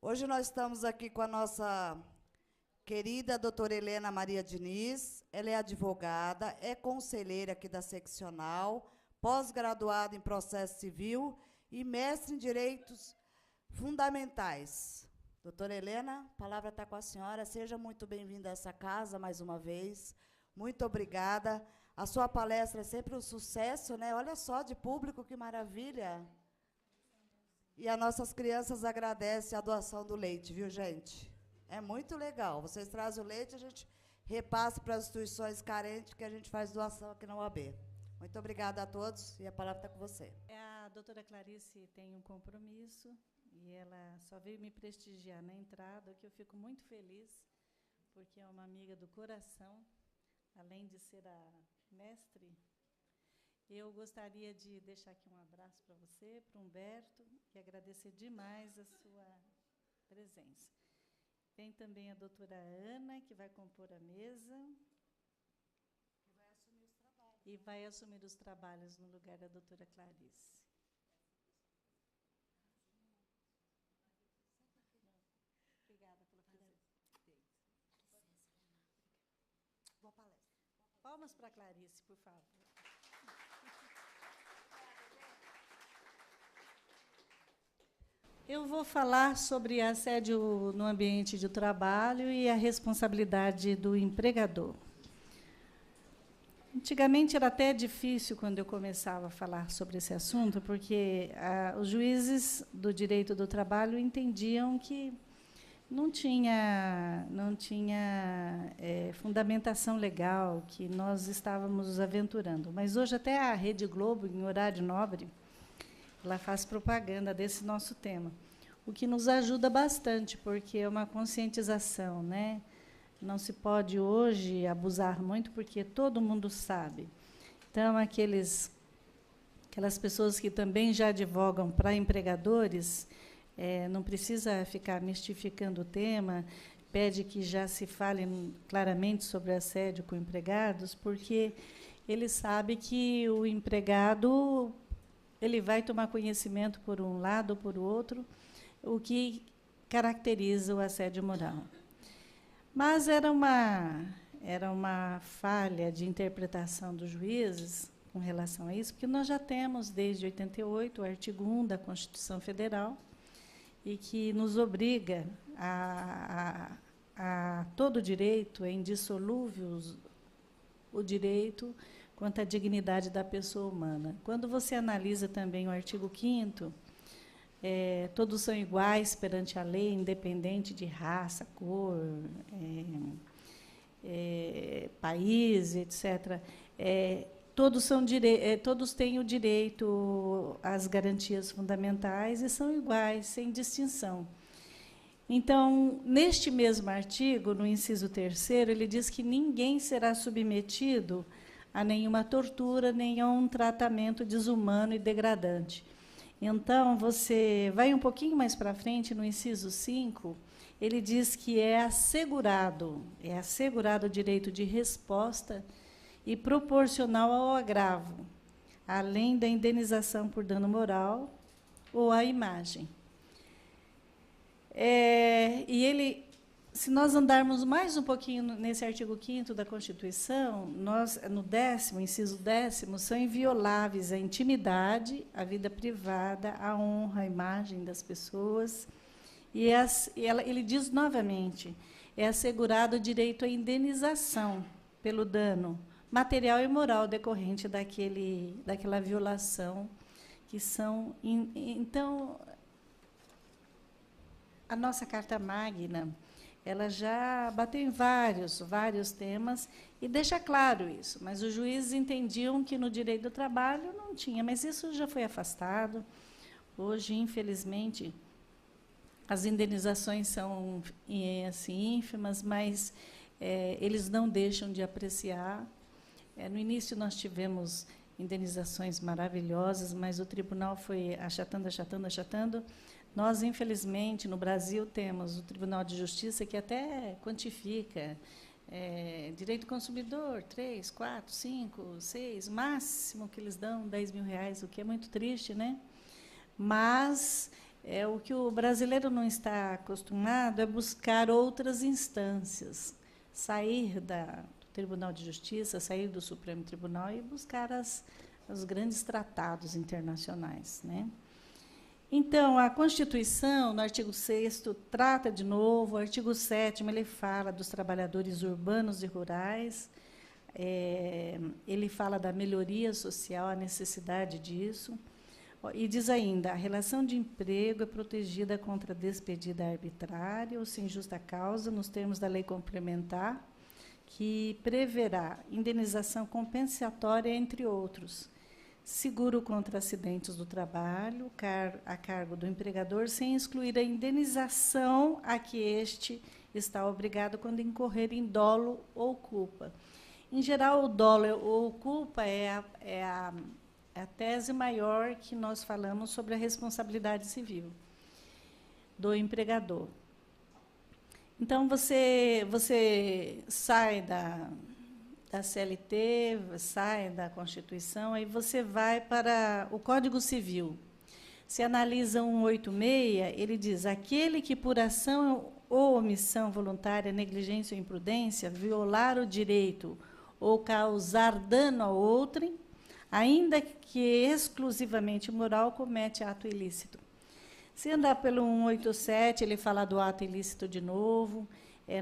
Hoje nós estamos aqui com a nossa querida doutora Helena Maria Diniz. Ela é advogada, é conselheira aqui da seccional, pós-graduada em processo civil e mestre em direitos fundamentais. Doutora Helena, a palavra está com a senhora. Seja muito bem-vinda a essa casa mais uma vez. Muito obrigada. A sua palestra é sempre um sucesso, né? Olha só, de público, que maravilha. E as nossas crianças agradecem a doação do leite, viu, gente? É muito legal. Vocês trazem o leite, a gente repassa para as instituições carentes, que a gente faz doação aqui na UAB. Muito obrigada a todos, e a palavra está com você. A doutora Clarice tem um compromisso, e ela só veio me prestigiar na entrada, que eu fico muito feliz, porque é uma amiga do coração, além de ser a mestre. Eu gostaria de deixar aqui um abraço para você, para o Humberto, e agradecer demais a sua presença. Tem também a doutora Ana, que vai compor a mesa. E vai assumir os trabalhos no lugar da doutora Clarice. Obrigada pela presença. Boa palestra. Palmas para a Clarice, por favor. Eu vou falar sobre assédio no ambiente de trabalho e a responsabilidade do empregador. Antigamente era até difícil quando eu começava a falar sobre esse assunto, porque os juízes do direito do trabalho entendiam que não tinha fundamentação legal, que nós estávamos nos aventurando. Mas hoje até a Rede Globo, em horário nobre, ela faz propaganda desse nosso tema, o que nos ajuda bastante, porque é uma conscientização, né? Não se pode hoje abusar muito, porque todo mundo sabe. Então, aquelas pessoas que também já advogam para empregadores, não precisa ficar mistificando o tema, pede que já se fale claramente sobre assédio com empregados, porque ele sabe que o empregado ele vai tomar conhecimento por um lado ou por outro, o que caracteriza o assédio moral. Mas era uma falha de interpretação dos juízes com relação a isso, porque nós já temos, desde 88, o artigo 1 da Constituição Federal, e que nos obriga a todo direito, é indissolúvel o direito quanto à dignidade da pessoa humana. Quando você analisa também o artigo 5º, todos são iguais perante a lei, independente de raça, cor, país, etc. Todos têm o direito às garantias fundamentais e são iguais, sem distinção. Então, neste mesmo artigo, no inciso 3º, ele diz que ninguém será submetido a nenhuma tortura, nem a um tratamento desumano e degradante. Então, você vai um pouquinho mais para frente, no inciso 5, ele diz que é assegurado o direito de resposta e proporcional ao agravo, além da indenização por dano moral ou à imagem. E ele, se nós andarmos mais um pouquinho nesse artigo 5º da Constituição, no inciso 10º, são invioláveis a intimidade, a vida privada, a honra, a imagem das pessoas. E ele diz novamente, é assegurado o direito à indenização pelo dano material e moral decorrente daquela violação, que são... Então, a nossa Carta Magna, ela já bateu em vários temas e deixa claro isso, mas os juízes entendiam que no direito do trabalho não tinha, mas isso já foi afastado. Hoje, infelizmente, as indenizações são assim, ínfimas, mas eles não deixam de apreciar. No início, nós tivemos indenizações maravilhosas, mas o tribunal foi achatando. Nós, infelizmente, no Brasil, temos o Tribunal de Justiça, que até quantifica direito do consumidor, 3, 4, 5, 6, máximo que eles dão, R$10 mil, o que é muito triste, né? Mas O que o brasileiro não está acostumado é buscar outras instâncias, sair do Tribunal de Justiça, sair do Supremo Tribunal e buscar os grandes tratados internacionais, né? Então, a Constituição, no artigo 6º, trata de novo, o artigo 7º, ele fala dos trabalhadores urbanos e rurais, ele fala da melhoria social, a necessidade disso, e diz ainda, a relação de emprego é protegida contra despedida arbitrária ou sem justa causa, nos termos da lei complementar, que preverá indenização compensatória, entre outros, seguro contra acidentes do trabalho, a cargo do empregador, sem excluir a indenização a que este está obrigado quando incorrer em dolo ou culpa. Em geral, o dolo ou culpa é a tese maior que nós falamos sobre a responsabilidade civil do empregador. Então, você sai da CLT, sai da Constituição, aí você vai para o Código Civil. Se analisa 186, ele diz, aquele que por ação ou omissão voluntária, negligência ou imprudência, violar o direito ou causar dano a outrem, ainda que exclusivamente moral, comete ato ilícito. Se andar pelo 187, ele fala do ato ilícito de novo.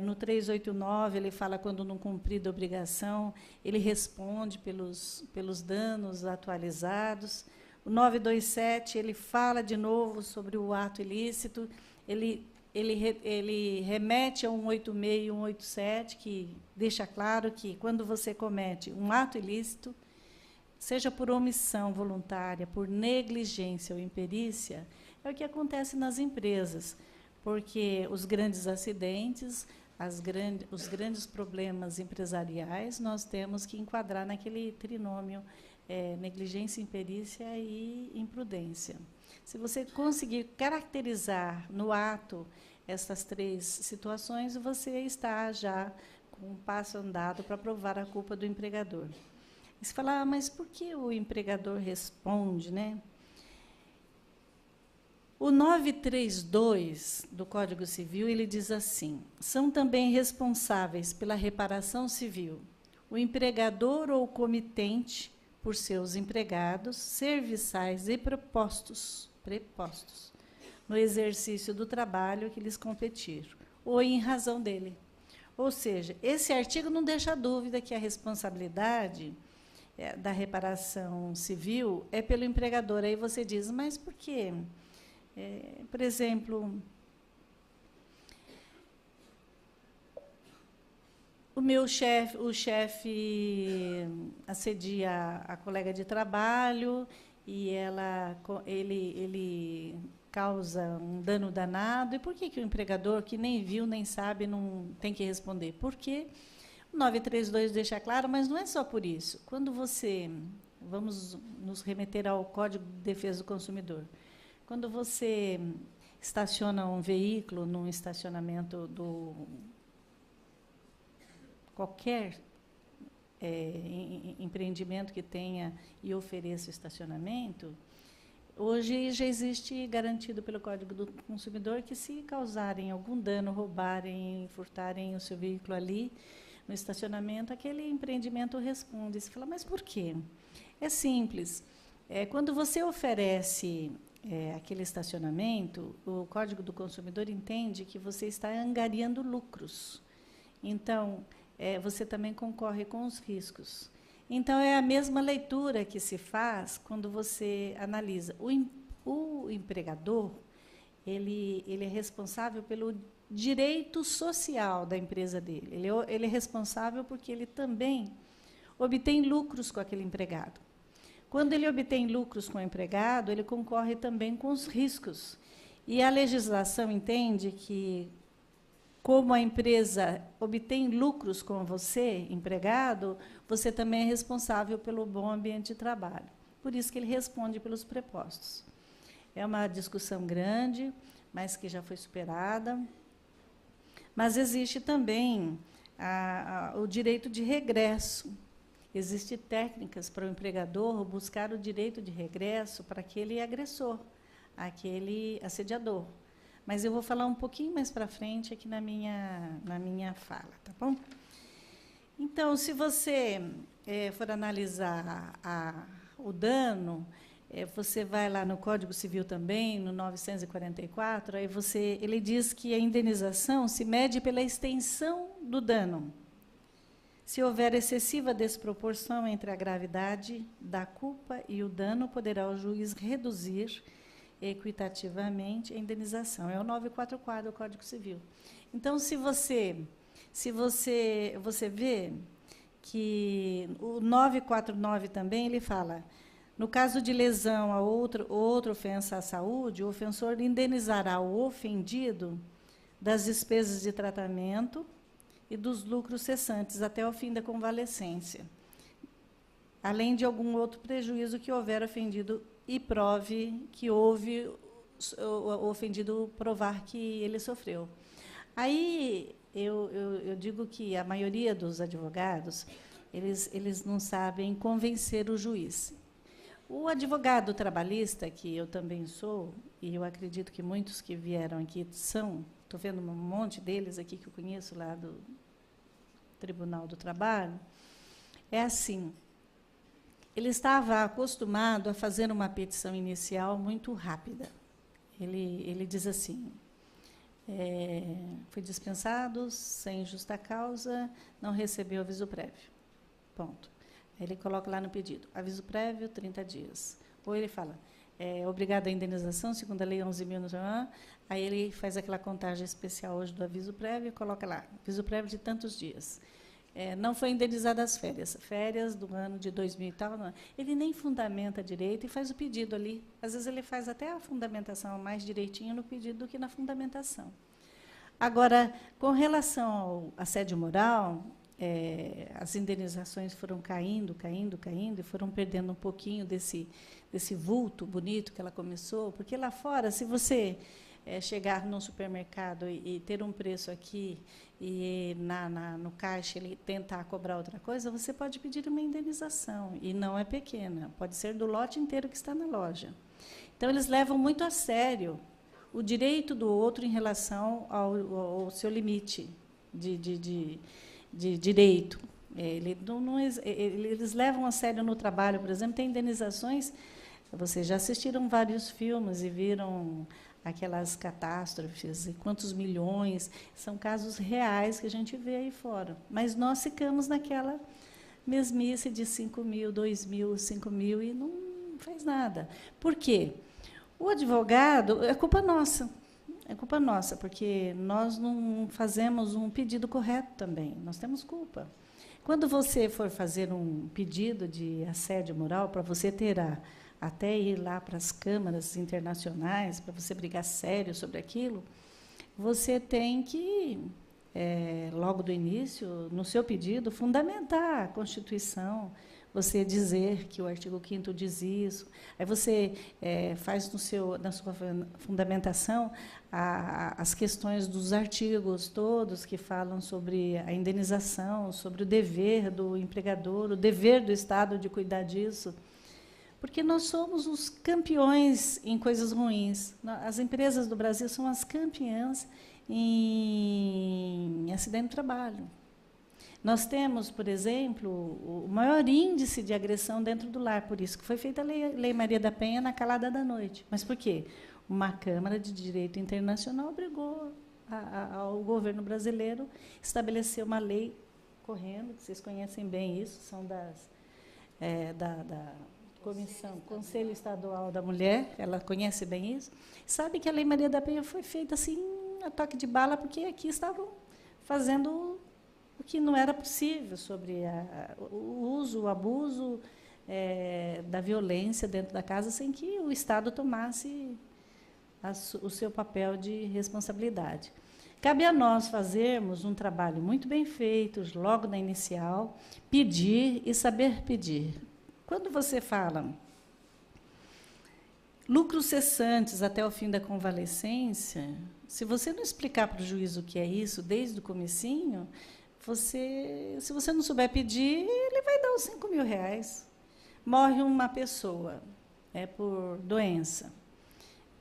No 389, ele fala quando não cumprida a obrigação, ele responde pelos danos atualizados. O 927, ele fala de novo sobre o ato ilícito, ele remete a 186 e 187, que deixa claro que, quando você comete um ato ilícito, seja por omissão voluntária, por negligência ou imperícia, é o que acontece nas empresas, porque os grandes acidentes, os grandes problemas empresariais, nós temos que enquadrar naquele trinômio negligência, imperícia e imprudência. Se você conseguir caracterizar no ato essas três situações, você está já com um passo andado para provar a culpa do empregador. E você fala, mas por que o empregador responde, né? O 932 do Código Civil, ele diz assim, são também responsáveis pela reparação civil o empregador ou comitente por seus empregados, serviçais e prepostos no exercício do trabalho que lhes competir, ou em razão dele. Ou seja, esse artigo não deixa dúvida que a responsabilidade da reparação civil é pelo empregador. Aí você diz, mas por quê? Por exemplo, o chefe assedia a colega de trabalho e ele causa um dano danado. E por que o empregador, que nem viu, nem sabe, não tem que responder? Porque o 932 deixa claro, mas não é só por isso. Quando vamos nos remeter ao Código de Defesa do Consumidor, quando você estaciona um veículo num estacionamento qualquer empreendimento que tenha e ofereça estacionamento, hoje já existe garantido pelo Código do Consumidor que, se causarem algum dano, roubarem, furtarem o seu veículo ali no estacionamento, aquele empreendimento responde. Você fala, mas por quê? É simples. Quando você oferece aquele estacionamento, o Código do Consumidor entende que você está angariando lucros. Então, você também concorre com os riscos. Então, é a mesma leitura que se faz quando você analisa. O empregador, ele é responsável pelo direito social da empresa dele. Ele é responsável porque ele também obtém lucros com aquele empregado. Quando ele obtém lucros com o empregado, ele concorre também com os riscos. E a legislação entende que, como a empresa obtém lucros com você, empregado, você também é responsável pelo bom ambiente de trabalho. Por isso que ele responde pelos prepostos. É uma discussão grande, mas que já foi superada. Mas existe também o direito de regresso. Existem técnicas para o empregador buscar o direito de regresso para aquele agressor, aquele assediador. Mas eu vou falar um pouquinho mais para frente aqui na minha fala, tá bom? Então, se você for analisar o dano, você vai lá no Código Civil também, no 944, aí ele diz que a indenização se mede pela extensão do dano. Se houver excessiva desproporção entre a gravidade da culpa e o dano, poderá o juiz reduzir equitativamente a indenização. É o 944 do Código Civil. Então, se você vê que o 949 também, ele fala, no caso de lesão a outra ofensa à saúde, o ofensor indenizará o ofendido das despesas de tratamento e dos lucros cessantes até o fim da convalescência, além de algum outro prejuízo que houver ofendido e prove que houve o ofendido provar que ele sofreu. Aí eu digo que a maioria dos advogados, eles não sabem convencer o juiz. O advogado trabalhista, que eu também sou, e eu acredito que muitos que vieram aqui são, estou vendo um monte deles aqui que eu conheço lá do Tribunal do Trabalho, é assim, ele estava acostumado a fazer uma petição inicial muito rápida. Ele diz assim, foi dispensado sem justa causa, não recebeu aviso prévio. Ponto. Aí ele coloca lá no pedido, aviso prévio, 30 dias. Ou ele fala, obrigado à indenização, segundo a lei 11.000, aí ele faz aquela contagem especial hoje do aviso prévio e coloca lá, aviso prévio de tantos dias. Não foi indenizada as férias do ano de 2000 e tal, não. Ele nem fundamenta direito e faz o pedido ali. Às vezes ele faz até a fundamentação mais direitinho no pedido do que na fundamentação. Agora, com relação ao assédio moral, as indenizações foram caindo e foram perdendo um pouquinho desse vulto bonito que ela começou, porque lá fora, se você chegar num supermercado e ter um preço aqui e no caixa ele tentar cobrar outra coisa, você pode pedir uma indenização, e não é pequena, pode ser do lote inteiro que está na loja. Então, eles levam muito a sério o direito do outro em relação ao seu limite de direito. Eles levam a sério no trabalho, por exemplo, tem indenizações, vocês já assistiram vários filmes e viram aquelas catástrofes, e quantos milhões, são casos reais que a gente vê aí fora. Mas nós ficamos naquela mesmice de 5 mil, 2 mil, 5 mil, e não faz nada. Por quê? O advogado, é culpa nossa, porque nós não fazemos um pedido correto também, nós temos culpa. Quando você for fazer um pedido de assédio moral, para você ter até ir lá para as câmaras internacionais, para você brigar sério sobre aquilo, você tem que, logo do início, no seu pedido, fundamentar a Constituição, você dizer que o artigo 5º diz isso, aí você faz na sua fundamentação as questões dos artigos todos que falam sobre a indenização, sobre o dever do empregador, o dever do Estado de cuidar disso, porque nós somos os campeões em coisas ruins. As empresas do Brasil são as campeãs em acidente de trabalho. Nós temos, por exemplo, o maior índice de agressão dentro do lar, por isso que foi feita a Lei Maria da Penha na calada da noite. Mas por quê? Uma Câmara de Direito Internacional obrigou ao governo brasileiro a estabelecer uma lei correndo, que vocês conhecem bem isso, são da Comissão, Conselho Estadual da Mulher, ela conhece bem isso, sabe que a Lei Maria da Penha foi feita assim, a toque de bala, porque aqui estavam fazendo o que não era possível sobre o uso, o abuso da violência dentro da casa, sem que o Estado tomasse o seu papel de responsabilidade. Cabe a nós fazermos um trabalho muito bem feito, logo na inicial, pedir e saber pedir. Quando você fala lucros cessantes até o fim da convalescência, se você não explicar para o juiz o que é isso desde o comecinho, se você não souber pedir, ele vai dar os 5 mil reais. Morre uma pessoa, por doença.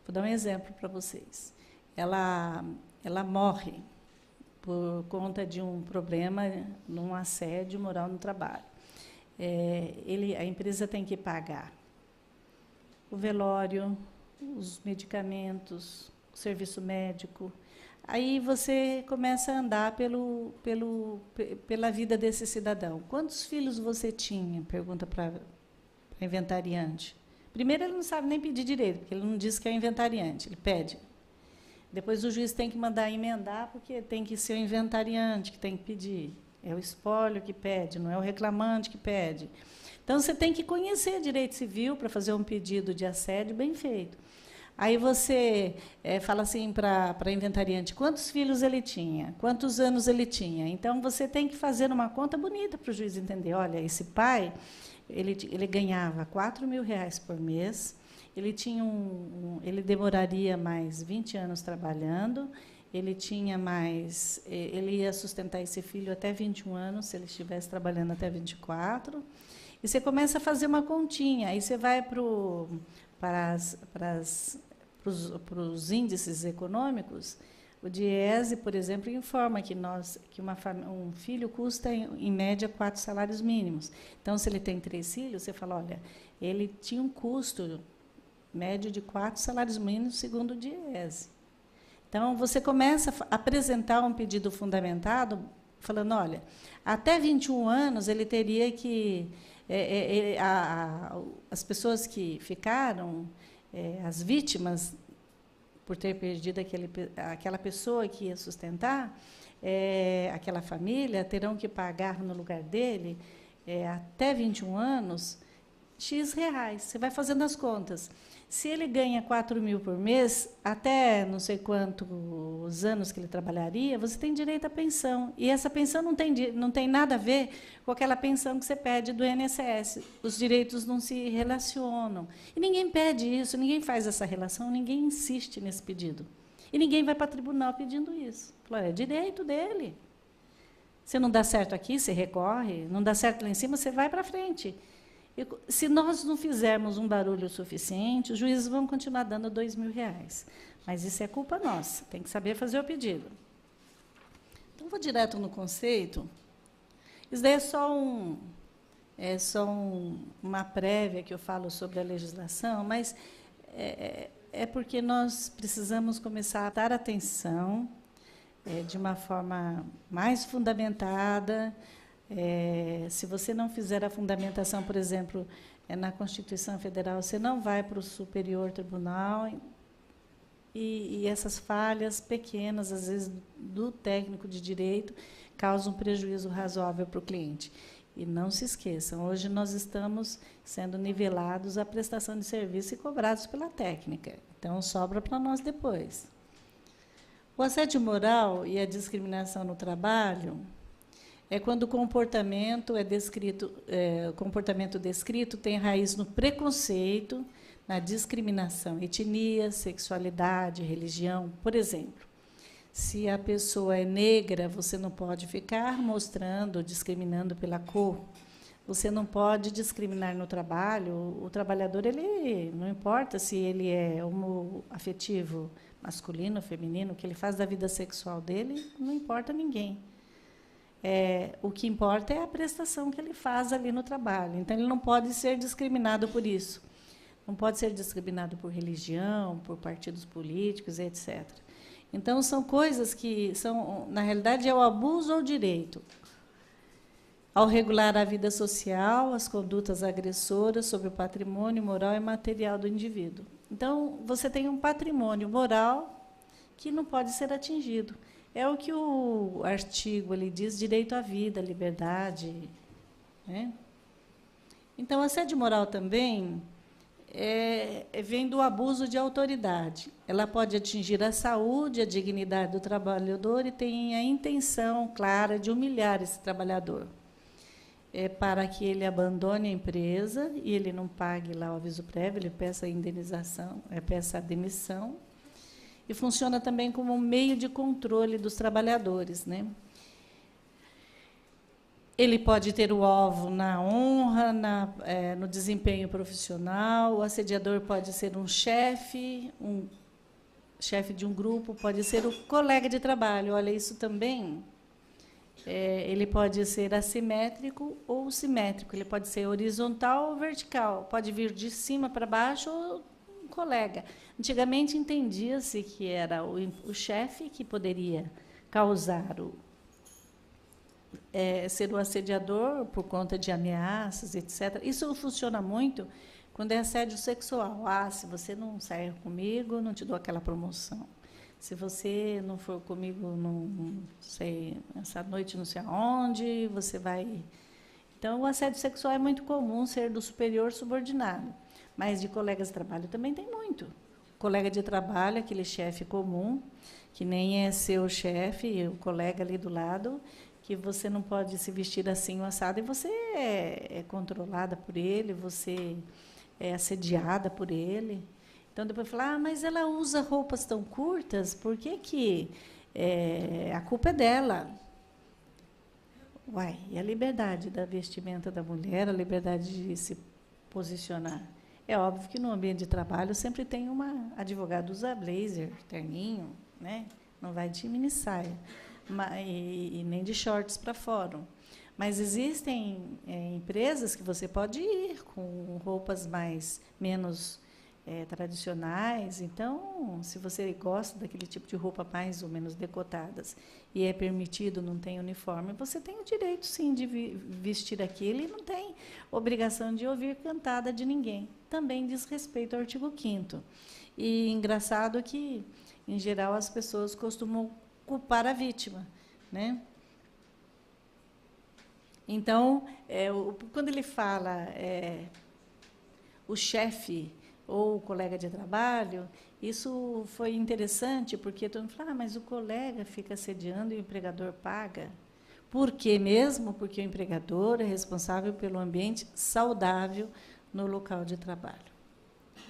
Vou dar um exemplo para vocês. Ela morre por conta de um problema, num assédio moral no trabalho. A empresa tem que pagar o velório, os medicamentos, o serviço médico. Aí você começa a andar pela vida desse cidadão. Quantos filhos você tinha? Pergunta para a inventariante. Primeiro, ele não sabe nem pedir direito, porque ele não diz que é inventariante, ele pede. Depois, o juiz tem que mandar emendar, porque tem que ser o inventariante que tem que pedir. É o espólio que pede, não é o reclamante que pede. Então, você tem que conhecer direito civil para fazer um pedido de assédio bem feito. Aí você fala assim para a inventariante, quantos filhos ele tinha, quantos anos ele tinha. Então, você tem que fazer uma conta bonita para o juiz entender. Olha, esse pai, ele ganhava R$4.000 por mês, ele demoraria mais 20 anos trabalhando, ele ia sustentar esse filho até 21 anos, se ele estivesse trabalhando até 24. E você começa a fazer uma continha, aí você vai para os índices econômicos. O DIEESE, por exemplo, informa que um filho custa, em média, 4 salários mínimos. Então, se ele tem 3 filhos, você fala, olha, ele tinha um custo médio de 4 salários mínimos, segundo o DIEESE. Então, você começa a apresentar um pedido fundamentado, falando, olha, até 21 anos ele teria que... as pessoas que ficaram, as vítimas, por ter perdido aquela pessoa que ia sustentar, aquela família, terão que pagar no lugar dele, até 21 anos, X reais. Você vai fazendo as contas. Se ele ganha 4.000 por mês, até não sei quantos anos que ele trabalharia, você tem direito à pensão. E essa pensão não tem nada a ver com aquela pensão que você pede do INSS. Os direitos não se relacionam. E ninguém pede isso, ninguém faz essa relação, ninguém insiste nesse pedido. E ninguém vai para o tribunal pedindo isso. Fala, é direito dele. Se não dá certo aqui, você recorre, não dá certo lá em cima, você vai para frente. Se nós não fizermos um barulho suficiente, os juízes vão continuar dando R$2.000. Mas isso é culpa nossa, tem que saber fazer o pedido. Então, vou direto no conceito. Isso daí é só uma prévia que eu falo sobre a legislação, mas é porque nós precisamos começar a dar atenção de uma forma mais fundamentada. Se você não fizer a fundamentação, por exemplo, na Constituição Federal, você não vai para o Superior Tribunal, e essas falhas pequenas, às vezes, do técnico de direito, causam um prejuízo razoável para o cliente. E não se esqueçam, hoje nós estamos sendo nivelados à prestação de serviço e cobrados pela técnica. Então, sobra para nós depois. O assédio moral e a discriminação no trabalho é quando o comportamento descrito tem raiz no preconceito, na discriminação, etnia, sexualidade, religião. Por exemplo, se a pessoa é negra, você não pode ficar mostrando, discriminando pela cor. Você não pode discriminar no trabalho. O trabalhador, ele não importa se ele é homoafetivo, masculino, feminino, o que ele faz da vida sexual dele, não importa a ninguém. O que importa é a prestação que ele faz ali no trabalho. Então, ele não pode ser discriminado por isso. Não pode ser discriminado por religião, por partidos políticos, etc. Então, são coisas que são, na realidade, é o abuso ao direito. Ao regular a vida social, as condutas agressoras sobre o patrimônio moral e material do indivíduo. Então, você tem um patrimônio moral que não pode ser atingido. É o que o artigo ali diz, direito à vida, liberdade. Né? Então, assédio moral também vem do abuso de autoridade. Ela pode atingir a saúde, a dignidade do trabalhador e tem a intenção clara de humilhar esse trabalhador. Para que ele abandone a empresa e ele não pague lá o aviso prévio, ele peça a indenização, peça a demissão. E funciona também como um meio de controle dos trabalhadores. Né? Ele pode ter o alvo na honra, no desempenho profissional. O assediador pode ser um chefe de um grupo, pode ser o colega de trabalho. Olha, isso também, ele pode ser assimétrico ou simétrico. Ele pode ser horizontal ou vertical. Pode vir de cima para baixo ou um colega. Antigamente, entendia-se que era o chefe que poderia causar ser o assediador por conta de ameaças, etc. Isso funciona muito quando é assédio sexual. Se você não sair comigo, não te dou aquela promoção. Se você não for comigo, não sei, essa noite não sei aonde, você vai... Então, o assédio sexual é muito comum ser do superior subordinado. Mas de colegas de trabalho também tem muito. Colega de trabalho, aquele chefe comum, que nem é seu chefe, o colega ali do lado, que você não pode se vestir assim, assado, e você é controlada por ele, você é assediada por ele. Então, depois fala, mas ela usa roupas tão curtas, por que a culpa é dela? Uai, e a liberdade da vestimenta da mulher, a liberdade de se posicionar? É óbvio que no ambiente de trabalho sempre tem uma advogada usa blazer, terninho, né? Não vai de mini saia. E nem de shorts para fora. Mas existem empresas que você pode ir com roupas menos tradicionais. Então, se você gosta daquele tipo de roupa mais ou menos decotadas e é permitido, não tem uniforme, você tem o direito, sim, de vestir aquilo e não tem obrigação de ouvir cantada de ninguém. Também diz respeito ao artigo 5º. E engraçado que, em geral, as pessoas costumam culpar a vítima, né? Então, quando ele fala o chefe ou o colega de trabalho, isso foi interessante, porque todo mundo fala, mas o colega fica assediando e o empregador paga. Por quê mesmo? Porque o empregador é responsável pelo ambiente saudável no local de trabalho.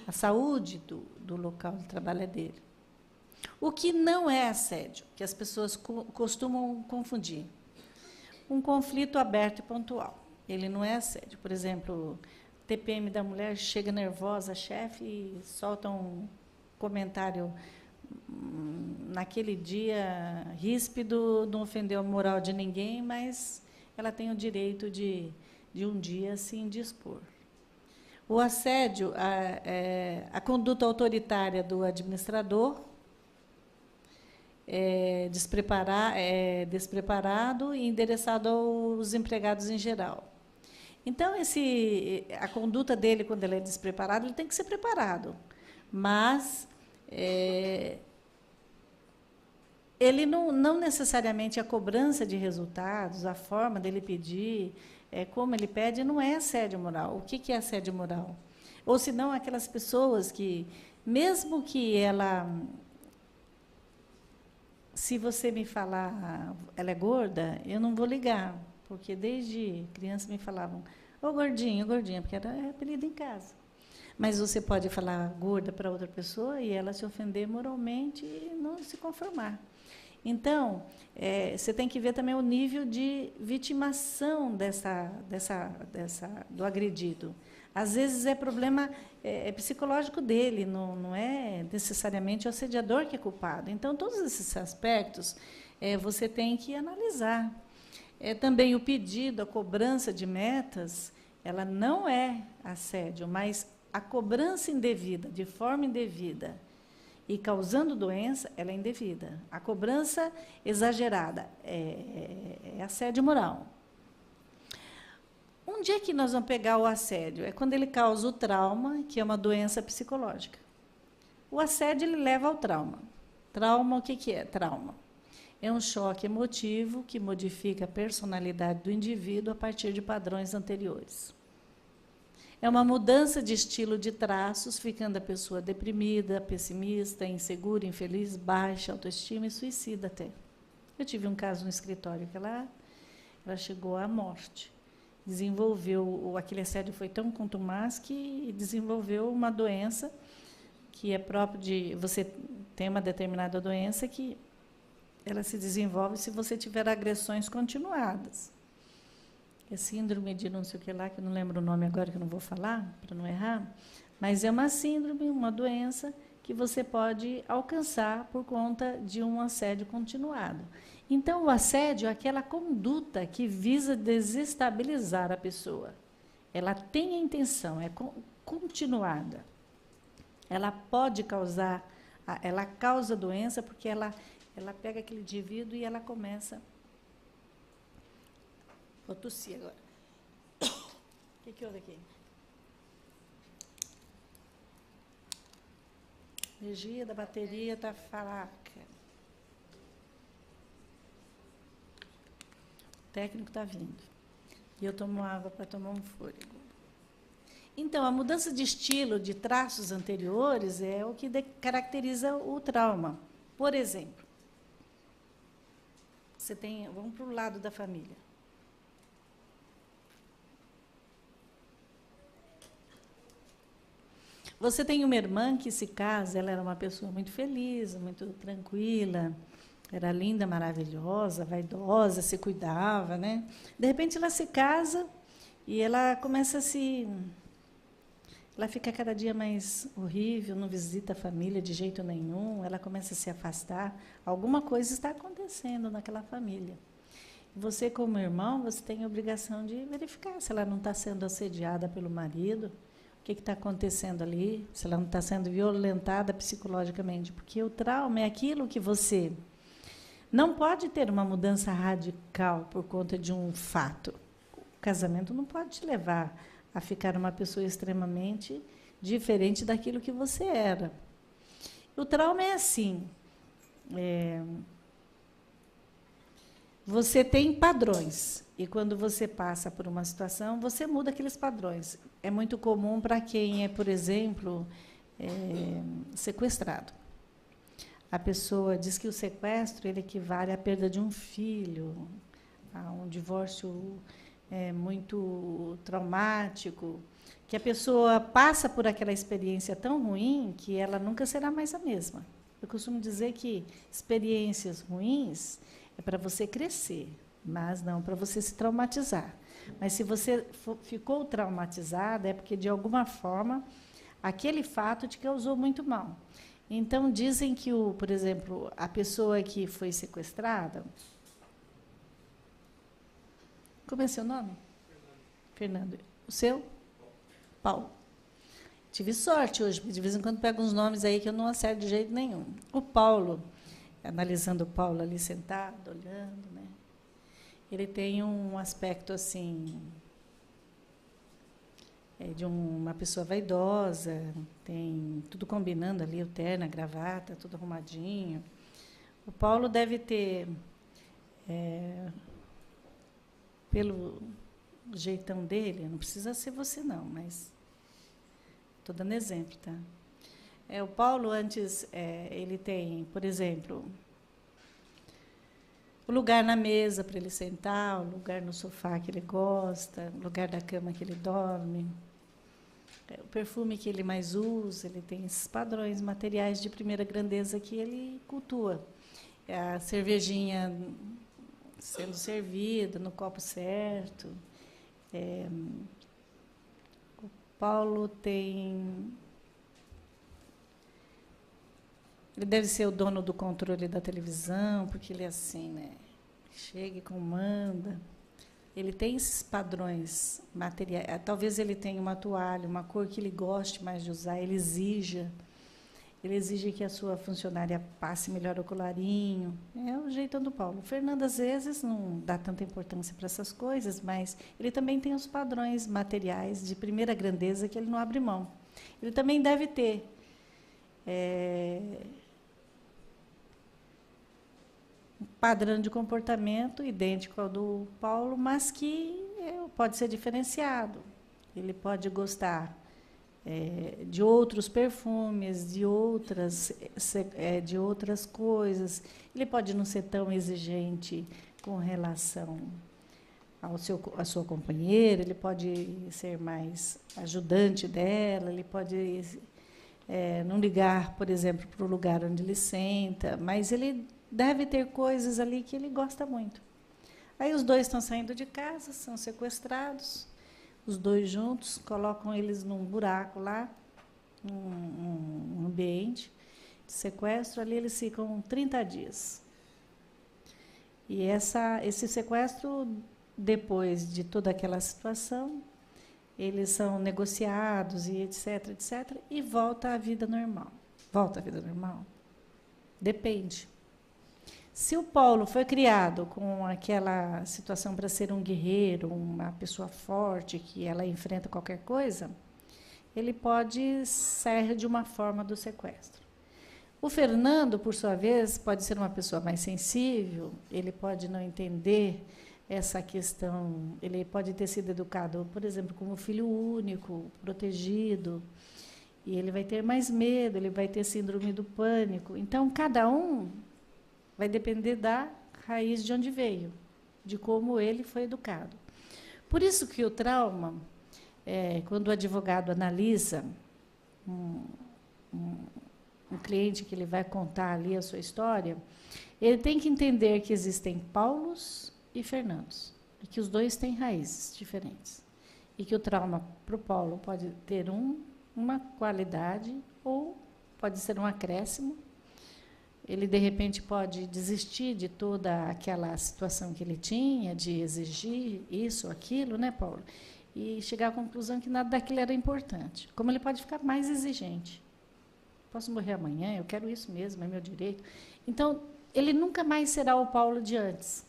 A saúde do local de trabalho é dele. O que não é assédio, que as pessoas costumam confundir. Um conflito aberto e pontual. Ele não é assédio. Por exemplo, TPM da mulher chega nervosa, chefe, e solta um comentário naquele dia ríspido, não ofendeu a moral de ninguém, mas ela tem o direito de um dia se indispor. O assédio, a conduta autoritária do administrador, despreparado e endereçado aos empregados em geral. Então, a conduta dele, quando ele é despreparado, ele tem que ser preparado. Mas ele não necessariamente a cobrança de resultados, a forma dele pedir, como ele pede, não é assédio moral. O que é assédio moral? Ou, se não, aquelas pessoas que, mesmo que ela... Se você me falar, ela é gorda, eu não vou ligar, porque desde criança me falavam, ô gordinho, porque era apelido em casa. Mas você pode falar gorda para outra pessoa e ela se ofender moralmente e não se conformar. Então, você tem que ver também o nível de vitimação do agredido. Às vezes é problema psicológico dele, não é necessariamente o assediador que é culpado. Então, todos esses aspectos você tem que analisar. Também o pedido, a cobrança de metas, ela não é assédio, mas a cobrança indevida, de forma indevida, e causando doença, ela é indevida. A cobrança exagerada é assédio moral. Onde é que nós vamos pegar o assédio? É quando ele causa o trauma, que é uma doença psicológica. O assédio ele leva ao trauma. Trauma, o que é trauma? É um choque emotivo que modifica a personalidade do indivíduo a partir de padrões anteriores. É uma mudança de estilo de traços, ficando a pessoa deprimida, pessimista, insegura, infeliz, baixa autoestima e suicida até. Eu tive um caso no escritório que ela chegou à morte. Aquele assédio foi tão contumaz que desenvolveu uma doença que é própria de... Você tem uma determinada doença que ela se desenvolve se você tiver agressões continuadas. é síndrome de não sei o que lá, que eu não lembro o nome agora, que eu não vou falar, para não errar, mas é uma síndrome, uma doença que você pode alcançar por conta de um assédio continuado. Então, o assédio é aquela conduta que visa desestabilizar a pessoa. Ela tem a intenção, é continuada. Ela pode causar, ela causa doença porque ela pega aquele indivíduo e ela começa... Vou tossir agora. O que houve aqui? Energia da bateria está fraca. O técnico está vindo. E eu tomo água para tomar um fôlego. Então, a mudança de estilo de traços anteriores é o que caracteriza o trauma. Por exemplo, você tem, vamos para o lado da família. Você tem uma irmã que se casa, ela era uma pessoa muito feliz, muito tranquila, era linda, maravilhosa, vaidosa, se cuidava, né? De repente ela se casa e ela começa a se... Ela fica cada dia mais horrível, não visita a família de jeito nenhum, ela começa a se afastar. Alguma coisa está acontecendo naquela família. Você, como irmão, você tem a obrigação de verificar se ela não está sendo assediada pelo marido, o que está acontecendo ali, se ela não está sendo violentada psicologicamente, porque o trauma é aquilo que você não pode ter uma mudança radical por conta de um fato. O casamento não pode te levar a ficar uma pessoa extremamente diferente daquilo que você era. O trauma é assim, você tem padrões, e quando você passa por uma situação, você muda aqueles padrões. É muito comum para quem é, por exemplo, sequestrado. A pessoa diz que o sequestro ele equivale à perda de um filho, a um divórcio muito traumático, que a pessoa passa por aquela experiência tão ruim que ela nunca será mais a mesma. Eu costumo dizer que experiências ruins é para você crescer, mas não para você se traumatizar. Mas se você ficou traumatizada, é porque, de alguma forma, aquele fato te causou muito mal. Então, dizem que, por exemplo, a pessoa que foi sequestrada... Como é seu nome? Fernando. O seu? Paulo. Tive sorte hoje, porque de vez em quando pego uns nomes aí que eu não acerto de jeito nenhum. O Paulo, analisando o Paulo ali sentado, olhando, né? Ele tem um aspecto assim, de uma pessoa vaidosa, tem tudo combinando ali, o terno, a gravata, tudo arrumadinho. O Paulo deve ter, pelo jeitão dele, não precisa ser você não, mas estou dando exemplo, tá? O Paulo, antes, ele tem, por exemplo, o lugar na mesa para ele sentar, o lugar no sofá que ele gosta, o lugar da cama que ele dorme, o perfume que ele mais usa, ele tem esses padrões materiais de primeira grandeza que ele cultua. A cervejinha sendo servida no copo certo. O Paulo tem... Ele deve ser o dono do controle da televisão, porque ele é assim, né? Chega e comanda. Ele tem esses padrões materiais. Talvez ele tenha uma toalha, uma cor que ele goste mais de usar, ele exige que a sua funcionária passe melhor o colarinho. É o jeitão do Paulo. O Fernando, às vezes, não dá tanta importância para essas coisas, mas ele também tem os padrões materiais de primeira grandeza que ele não abre mão. Ele também deve ter um padrão de comportamento idêntico ao do Paulo, mas que pode ser diferenciado. Ele pode gostar de outros perfumes, de outras coisas. Ele pode não ser tão exigente com relação à sua companheira, ele pode ser mais ajudante dela, ele pode não ligar, por exemplo, para o lugar onde ele senta, mas ele deve ter coisas ali que ele gosta muito. Aí os dois estão saindo de casa, são sequestrados, os dois juntos, colocam eles num buraco lá, um ambiente de sequestro, ali eles ficam 30 dias. E esse sequestro, depois de toda aquela situação, eles são negociados e etc, etc, e volta à vida normal. Volta à vida normal? Depende. Se o Paulo foi criado com aquela situação para ser um guerreiro, uma pessoa forte, que ela enfrenta qualquer coisa, ele pode sair de uma forma do sequestro. O Fernando, por sua vez, pode ser uma pessoa mais sensível, ele pode não entender essa questão, ele pode ter sido educado, por exemplo, como filho único, protegido, e ele vai ter mais medo, ele vai ter síndrome do pânico. Então, cada um vai depender da raiz de onde veio, de como ele foi educado. Por isso que o trauma, quando o advogado analisa um cliente que ele vai contar ali a sua história, ele tem que entender que existem Paulos e Fernandos, e que os dois têm raízes diferentes. E que o trauma para o Paulo pode ter uma qualidade ou pode ser um acréscimo. Ele, de repente, pode desistir de toda aquela situação que ele tinha, de exigir isso, aquilo, né, Paulo? E chegar à conclusão que nada daquilo era importante. Como ele pode ficar mais exigente. Posso morrer amanhã, eu quero isso mesmo, é meu direito. Então, ele nunca mais será o Paulo de antes.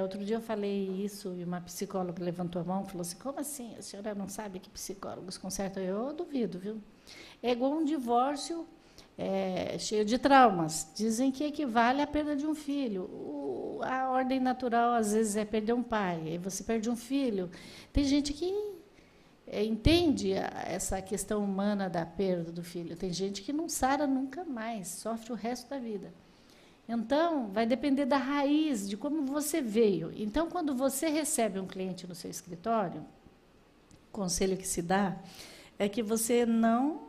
Outro dia eu falei isso e uma psicóloga levantou a mão e falou assim, como assim? A senhora não sabe que psicólogos consertam? Eu duvido, viu? É igual um divórcio cheio de traumas. Dizem que equivale à perda de um filho. A ordem natural, às vezes, é perder um pai, aí você perde um filho. Tem gente que entende essa questão humana da perda do filho. Tem gente que não sara nunca mais, sofre o resto da vida. Então, vai depender da raiz, de como você veio. Então, quando você recebe um cliente no seu escritório, o conselho que se dá é que você não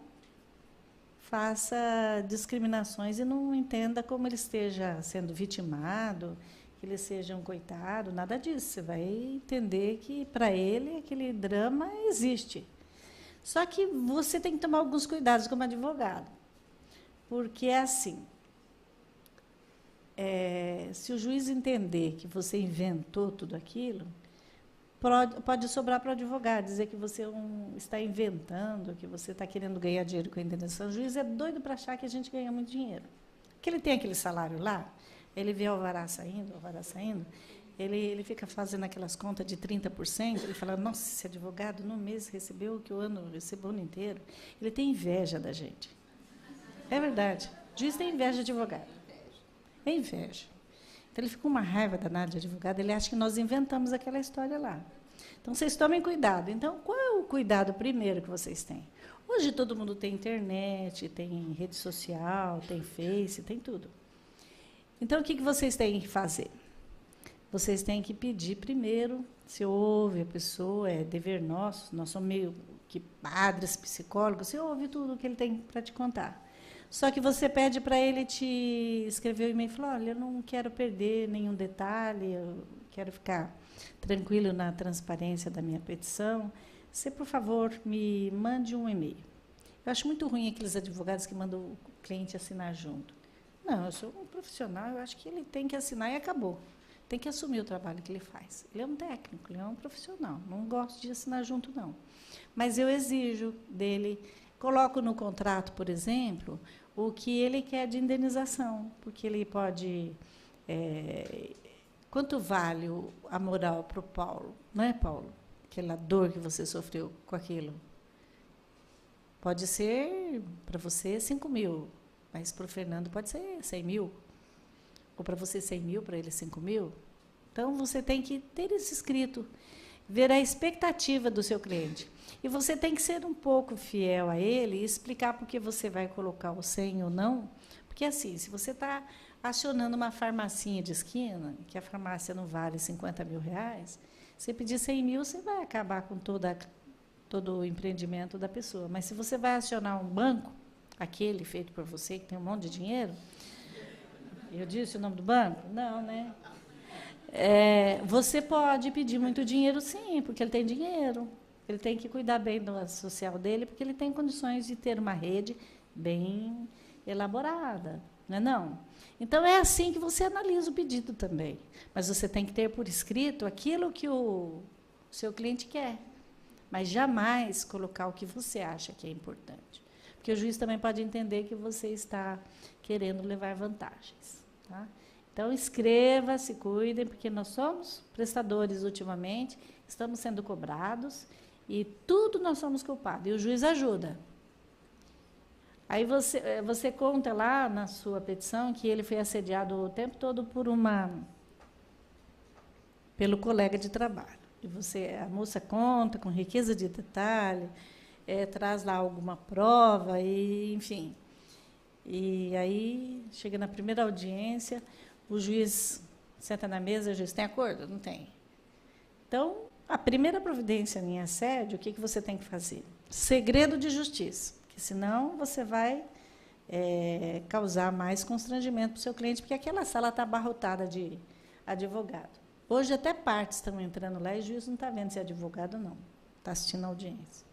faça discriminações e não entenda como ele esteja sendo vitimado, que ele seja um coitado, nada disso. Você vai entender que, para ele, aquele drama existe. Só que você tem que tomar alguns cuidados como advogado, porque é assim, se o juiz entender que você inventou tudo aquilo, pode sobrar para o advogado, dizer que você está inventando, que você está querendo ganhar dinheiro com a indenização. O juiz é doido para achar que a gente ganha muito dinheiro. Porque ele tem aquele salário lá, ele vê o alvará saindo, ele fica fazendo aquelas contas de 30%, ele fala, nossa, esse advogado no mês recebeu o que o ano recebeu o ano inteiro. Ele tem inveja da gente. É verdade. O juiz tem inveja de advogado. É inveja. Então, ele fica com uma raiva danada de advogado, ele acha que nós inventamos aquela história lá. Então, vocês tomem cuidado. Então, qual é o cuidado primeiro que vocês têm? Hoje, todo mundo tem internet, tem rede social, tem Face, tem tudo. Então, o que vocês têm que fazer? Vocês têm que pedir primeiro, se ouve a pessoa, é dever nosso, nós somos meio que padres, psicólogos, você ouve tudo o que ele tem para te contar. Só que você pede para ele te escrever o e-mail e falar, olha, eu não quero perder nenhum detalhe, eu quero ficar tranquilo na transparência da minha petição. Você, por favor, me mande um e-mail. Eu acho muito ruim aqueles advogados que mandam o cliente assinar junto. Não, eu sou um profissional, eu acho que ele tem que assinar e acabou. Tem que assumir o trabalho que ele faz. Ele é um técnico, ele é um profissional. Não gosto de assinar junto, não. Mas eu exijo dele, coloco no contrato, por exemplo, o que ele quer de indenização, porque ele pode... quanto vale a moral para o Paulo? Não é, Paulo? Aquela dor que você sofreu com aquilo. Pode ser, para você, 5 mil, mas para o Fernando pode ser 100 mil. Ou para você 100 mil, para ele 5 mil. Então, você tem que ter isso escrito, ver a expectativa do seu cliente. E você tem que ser um pouco fiel a ele e explicar por que você vai colocar o 100 ou não. Porque, assim, se você está acionando uma farmacinha de esquina, que a farmácia não vale 50 mil reais, você pedir 100 mil, você vai acabar com todo o empreendimento da pessoa. Mas, se você vai acionar um banco, aquele feito por você, que tem um monte de dinheiro... Eu disse o nome do banco? Não, né? Você pode pedir muito dinheiro, sim, porque ele tem dinheiro. Ele tem que cuidar bem do social dele, porque ele tem condições de ter uma rede bem elaborada, não é não? Então, é assim que você analisa o pedido também. Mas você tem que ter por escrito aquilo que o seu cliente quer, mas jamais colocar o que você acha que é importante. Porque o juiz também pode entender que você está querendo levar vantagens. Tá? Então, escreva, se cuidem, porque nós somos prestadores ultimamente, estamos sendo cobrados, e tudo nós somos culpados, e o juiz ajuda. Aí você conta lá na sua petição que ele foi assediado o tempo todo pelo colega de trabalho. E a moça conta com riqueza de detalhe, traz lá alguma prova, e, enfim. E aí, chega na primeira audiência, o juiz senta na mesa, o juiz, tem acordo? Não tem. Então, a primeira providência em assédio, o que você tem que fazer? Segredo de justiça, porque senão você vai causar mais constrangimento para o seu cliente, porque aquela sala está abarrotada de advogado. Hoje até partes estão entrando lá e o juiz não está vendo se é advogado ou não, está assistindo a audiência.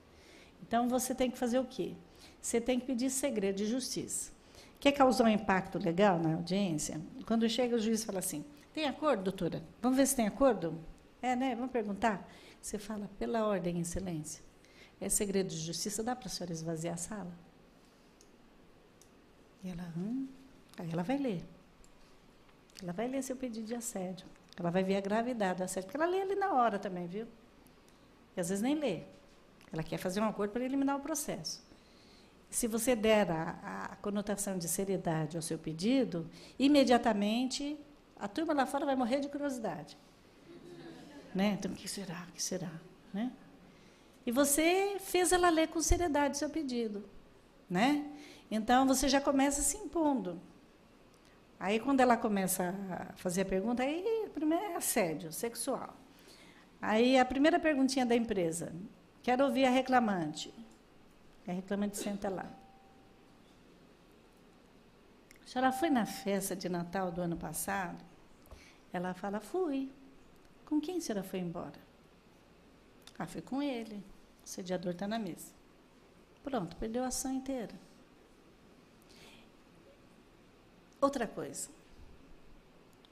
Então, você tem que fazer o quê? Você tem que pedir segredo de justiça. Quer causar um impacto legal na audiência? Quando chega o juiz e fala assim, tem acordo, doutora? Vamos ver se tem acordo? Né? Vamos perguntar? Você fala, pela ordem, excelência, é segredo de justiça, dá para a senhora esvaziar a sala? E ela, Aí ela vai ler. Ela vai ler seu pedido de assédio. Ela vai ver a gravidade do assédio, porque ela lê ali na hora também, viu? E às vezes nem lê. Ela quer fazer um acordo para eliminar o processo. Se você der a conotação de seriedade ao seu pedido, imediatamente a turma lá fora vai morrer de curiosidade. Né? Então, o que será? O que será? Né? E você fez ela ler com seriedade o seu pedido. Né? Então, você já começa se impondo. Aí, quando ela começa a fazer a pergunta, aí, primeiro é assédio sexual. Aí, a primeira perguntinha da empresa, quero ouvir a reclamante. A reclamante senta lá. A senhora foi na festa de Natal do ano passado? Ela fala, fui. Com quem a senhora foi embora? Fui com ele. O assediador está na mesa. Pronto, perdeu a ação inteira. Outra coisa.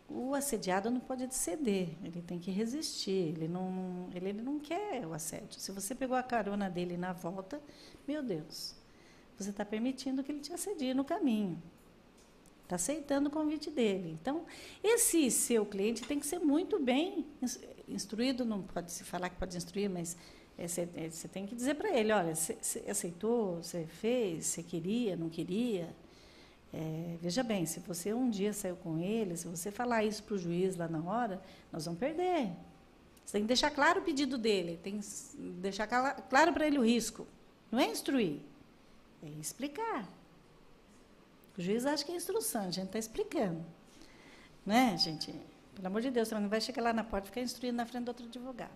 O assediado não pode ceder, ele tem que resistir, ele não quer o assédio. Se você pegou a carona dele na volta, meu Deus, você está permitindo que ele te assedie no caminho. Está aceitando o convite dele. Então, esse seu cliente tem que ser muito bem instruído, não pode se falar que pode instruir, mas você tem que dizer para ele, olha, você aceitou, você fez, você queria, não queria. Veja bem, se você um dia saiu com ele, se você falar isso para o juiz lá na hora, nós vamos perder. Você tem que deixar claro o pedido dele, tem que deixar claro para ele o risco. Não é instruir, é explicar. O juiz acha que é instrução, a gente está explicando. Né, gente? Pelo amor de Deus, você não vai chegar lá na porta e ficar instruindo na frente do outro advogado.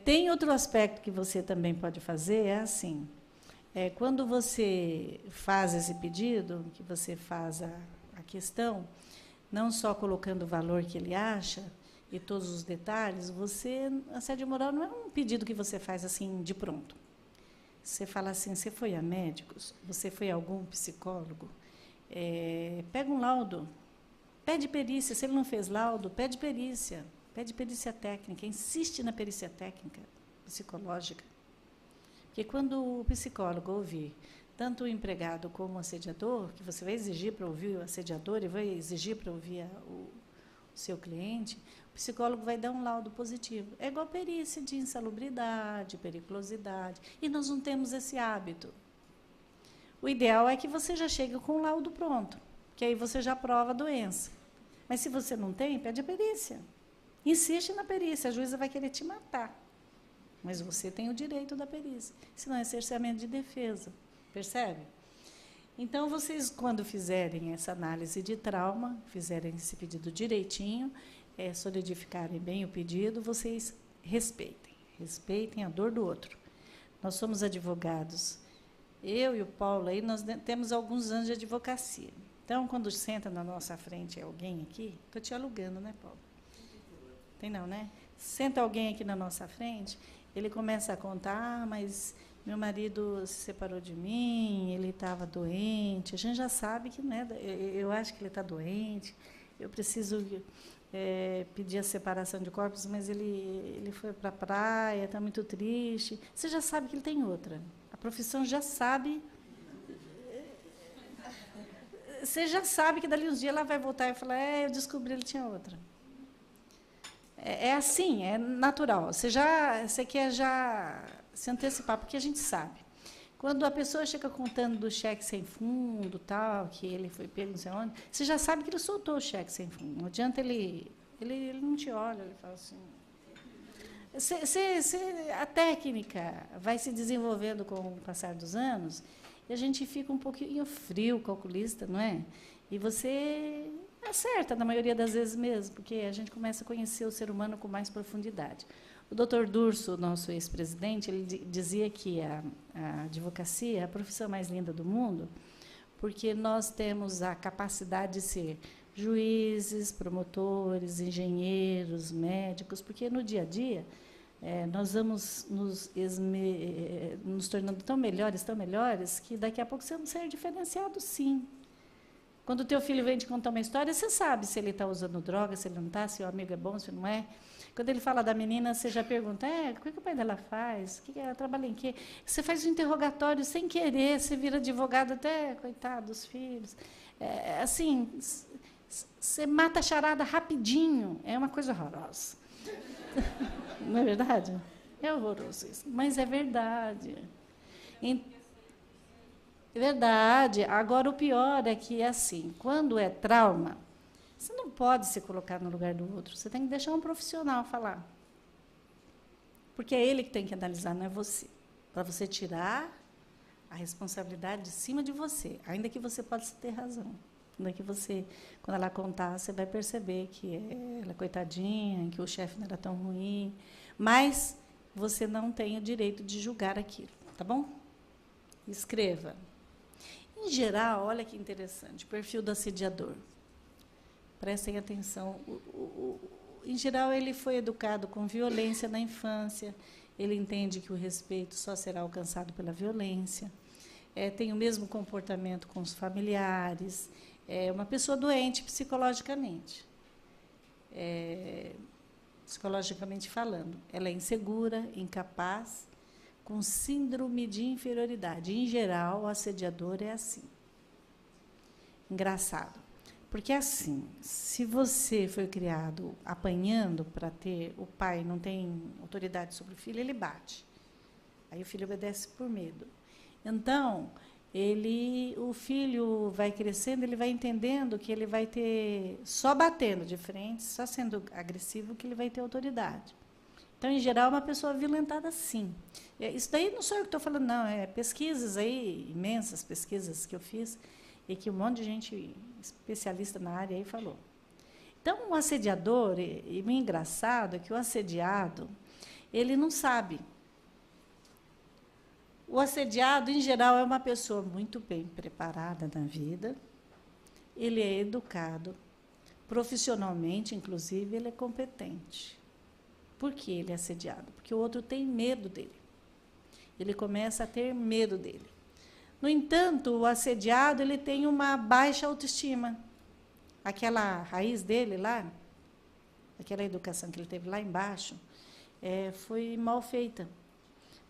Tem outro aspecto que você também pode fazer, é assim... quando você faz esse pedido, que você faz a questão, não só colocando o valor que ele acha e todos os detalhes, assédio moral não é um pedido que você faz assim de pronto. Você fala assim, você foi a médicos? Você foi a algum psicólogo? Pega um laudo, pede perícia. Se ele não fez laudo, pede perícia técnica, insiste na perícia técnica, psicológica. Porque quando o psicólogo ouvir tanto o empregado como o assediador, que você vai exigir para ouvir o assediador e vai exigir para ouvir o seu cliente, o psicólogo vai dar um laudo positivo. É igual perícia de insalubridade, periculosidade. E nós não temos esse hábito. O ideal é que você já chegue com o laudo pronto, que aí você já prova a doença. Mas se você não tem, pede a perícia. Insiste na perícia, a juíza vai querer te matar. Mas você tem o direito da perícia, senão é cerceamento de defesa, percebe? Então, vocês, quando fizerem essa análise de trauma, fizerem esse pedido direitinho, solidificarem bem o pedido, vocês respeitem a dor do outro. Nós somos advogados, eu e o Paulo, aí nós temos alguns anos de advocacia. Então, quando senta na nossa frente alguém aqui, estou te alugando, né, Paulo? Tem não, né? Senta alguém aqui na nossa frente, ele começa a contar, mas meu marido se separou de mim, ele estava doente, a gente já sabe que não é, eu acho que ele está doente, eu preciso pedir a separação de corpos, mas ele foi para a praia, está muito triste. Você já sabe que ele tem outra. A profissão já sabe. Você já sabe que dali uns dias ela vai voltar e falar, eu descobri, ele tinha outra. É assim, é natural. Você quer já se antecipar, porque a gente sabe. Quando a pessoa chega contando do cheque sem fundo, tal, que ele foi pego não sei onde, você já sabe que ele soltou o cheque sem fundo. Não adianta ele não te olha, ele fala assim. A técnica vai se desenvolvendo com o passar dos anos e a gente fica um pouquinho frio, calculista, não é? E você acerta, na maioria das vezes mesmo, porque a gente começa a conhecer o ser humano com mais profundidade. O Dr. Durso, nosso ex-presidente, ele dizia que a advocacia é a profissão mais linda do mundo, porque nós temos a capacidade de ser juízes, promotores, engenheiros, médicos, porque no dia a dia nós vamos nos tornando tão melhores, que daqui a pouco você vamos ser diferenciados, sim. Quando o teu filho vem te contar uma história, você sabe se ele está usando droga, se ele não está, se o amigo é bom, se não é. Quando ele fala da menina, você já pergunta, o que o pai dela faz? Ela trabalha em quê? Você faz um interrogatório sem querer, você vira advogado até, coitado dos filhos. Assim, você mata a charada rapidinho. É uma coisa horrorosa. Não é verdade? É horroroso isso. Mas é verdade. É verdade. Agora, o pior é que, assim, quando é trauma, você não pode se colocar no lugar do outro. Você tem que deixar um profissional falar. Porque é ele que tem que analisar, não é você. Para você tirar a responsabilidade de cima de você. Ainda que você possa ter razão. Ainda que você, quando ela contar, você vai perceber que ela é coitadinha, que o chefe não era tão ruim. Mas você não tem o direito de julgar aquilo. Tá bom? Escreva. Em geral, olha que interessante, o perfil do assediador. Prestem atenção. Em geral, ele foi educado com violência na infância, ele entende que o respeito só será alcançado pela violência, tem o mesmo comportamento com os familiares, é uma pessoa doente psicologicamente. Psicologicamente falando, ela é insegura, incapaz, com síndrome de inferioridade. Em geral, o assediador é assim. Engraçado. Porque, assim, se você foi criado apanhando para ter... O pai não tem autoridade sobre o filho, ele bate. Aí o filho obedece por medo. Então, o filho vai crescendo, ele vai entendendo que ele vai ter... Só batendo de frente, só sendo agressivo, que ele vai ter autoridade. Então, em geral, é uma pessoa violentada, sim. Isso daí não sou eu que estou falando, não. É pesquisas aí, imensas pesquisas que eu fiz, e que um monte de gente especialista na área aí falou. Então, o assediador, e o engraçado é que o assediado, ele não sabe. O assediado, em geral, é uma pessoa muito bem preparada na vida, ele é educado, profissionalmente, inclusive, ele é competente. Por que ele é assediado? Porque o outro tem medo dele. Ele começa a ter medo dele. No entanto, o assediado ele tem uma baixa autoestima. Aquela raiz dele lá, aquela educação que ele teve lá embaixo, foi mal feita,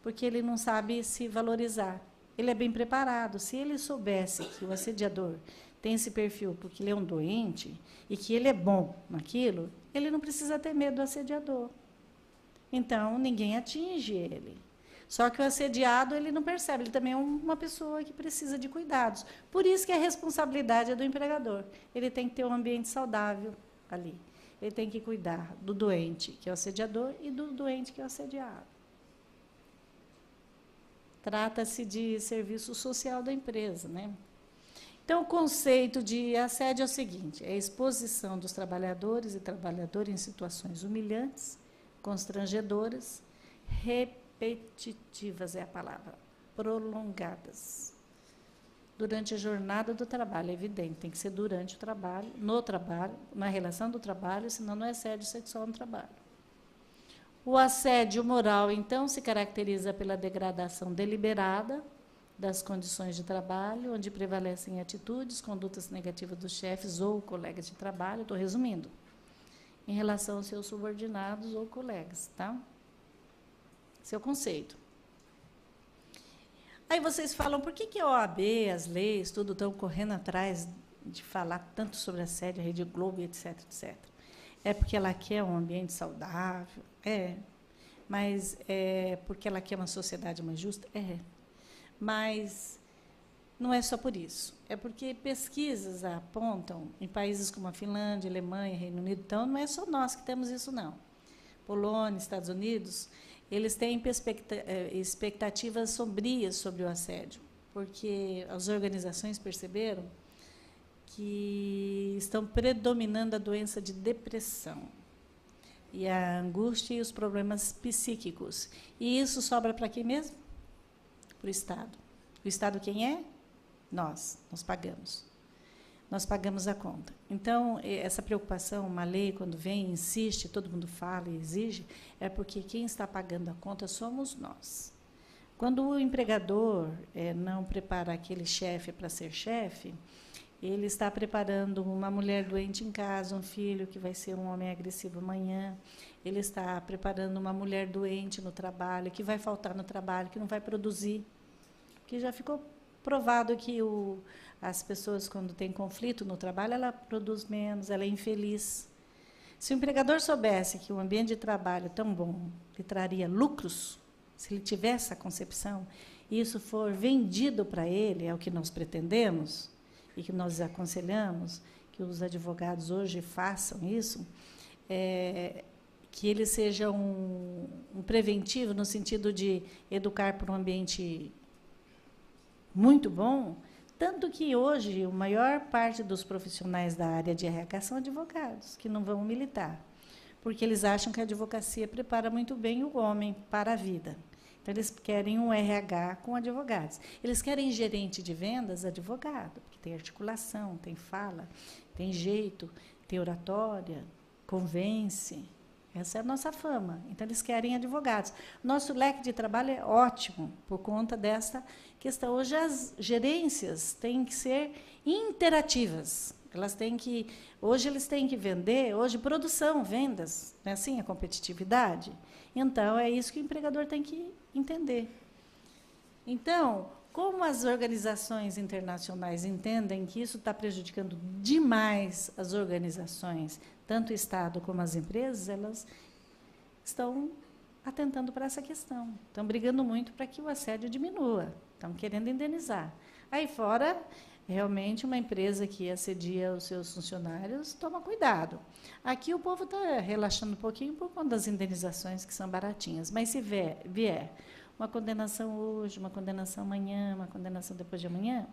porque ele não sabe se valorizar. Ele é bem preparado. Se ele soubesse que o assediador tem esse perfil porque ele é um doente e que ele é bom naquilo, ele não precisa ter medo do assediador. Então, ninguém atinge ele. Só que o assediado, ele não percebe, ele também é uma pessoa que precisa de cuidados. Por isso que a responsabilidade é do empregador. Ele tem que ter um ambiente saudável ali. Ele tem que cuidar do doente, que é o assediador, e do doente, que é o assediado. Trata-se de serviço social da empresa, né? Então, o conceito de assédio é o seguinte, é a exposição dos trabalhadores e trabalhadoras em situações humilhantes, constrangedoras, repetitivas é a palavra, prolongadas. durante a jornada do trabalho, é evidente, tem que ser durante o trabalho, na relação do trabalho, senão não é assédio sexual no trabalho. O assédio moral, então, se caracteriza pela degradação deliberada das condições de trabalho, onde prevalecem atitudes, condutas negativas dos chefes ou colegas de trabalho, estou resumindo, em relação aos seus subordinados ou colegas, tá? Esse é o conceito. Aí vocês falam, por que a OAB, as leis, tudo estão correndo atrás de falar tanto sobre assédio, a Rede Globo, etc, etc. É porque ela quer um ambiente saudável? É. Mas é porque ela quer uma sociedade mais justa? É. Mas não é só por isso. É porque pesquisas apontam, em países como a Finlândia, Alemanha, Reino Unido, então não é só nós que temos isso, não. Polônia, Estados Unidos, eles têm expectativas sombrias sobre o assédio, porque as organizações perceberam que estão predominando a doença de depressão e a angústia e os problemas psíquicos. E isso sobra para quem mesmo? Para o Estado. O Estado quem é? Nós pagamos. Nós pagamos a conta. Então, essa preocupação, uma lei, quando vem, insiste, todo mundo fala e exige, é porque quem está pagando a conta somos nós. Quando o empregador não prepara aquele chefe para ser chefe, ele está preparando uma mulher doente em casa, um filho que vai ser um homem agressivo amanhã, ele está preparando uma mulher doente no trabalho, que vai faltar no trabalho, que não vai produzir, que já ficou provado que as pessoas, quando têm conflito no trabalho, ela produz menos, ela é infeliz. Se o empregador soubesse que o ambiente de trabalho tão bom lhe traria lucros, se ele tivesse essa concepção, e isso for vendido para ele, é o que nós pretendemos, e que nós aconselhamos, que os advogados hoje façam isso, que ele seja um preventivo, no sentido de educar para um ambiente muito bom, tanto que hoje a maior parte dos profissionais da área de RH são advogados, que não vão militar, porque eles acham que a advocacia prepara muito bem o homem para a vida. Então, eles querem um RH com advogados. Eles querem gerente de vendas, advogado, porque tem articulação, tem fala, tem jeito, tem oratória, convence. Essa é a nossa fama. Então, eles querem advogados. Nosso leque de trabalho é ótimo por conta dessa questão. Hoje, as gerências têm que ser interativas. Hoje, eles têm que vender, hoje, produção, vendas, não é assim a competitividade? Então, é isso que o empregador tem que entender. Então, como as organizações internacionais entendem que isso está prejudicando demais as organizações, tanto o Estado como as empresas, elas estão atentando para essa questão. Estão brigando muito para que o assédio diminua. Estão querendo indenizar. Aí fora, realmente, uma empresa que assedia os seus funcionários, toma cuidado. Aqui o povo está relaxando um pouquinho por conta das indenizações, que são baratinhas. Mas se vier uma condenação hoje, uma condenação amanhã, uma condenação depois de amanhã,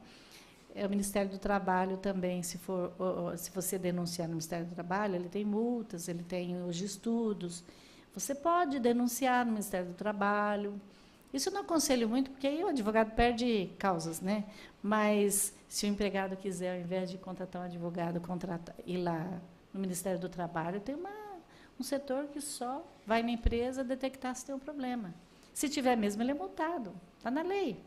o Ministério do Trabalho também, se você denunciar no Ministério do Trabalho, ele tem multas, ele tem os estudos. Você pode denunciar no Ministério do Trabalho. Isso eu não aconselho muito, porque aí o advogado perde causas, né? Mas, se o empregado quiser, ao invés de contratar um advogado, ir lá no Ministério do Trabalho, tem um setor que só vai na empresa detectar se tem um problema. Se tiver mesmo, ele é multado. Está na lei.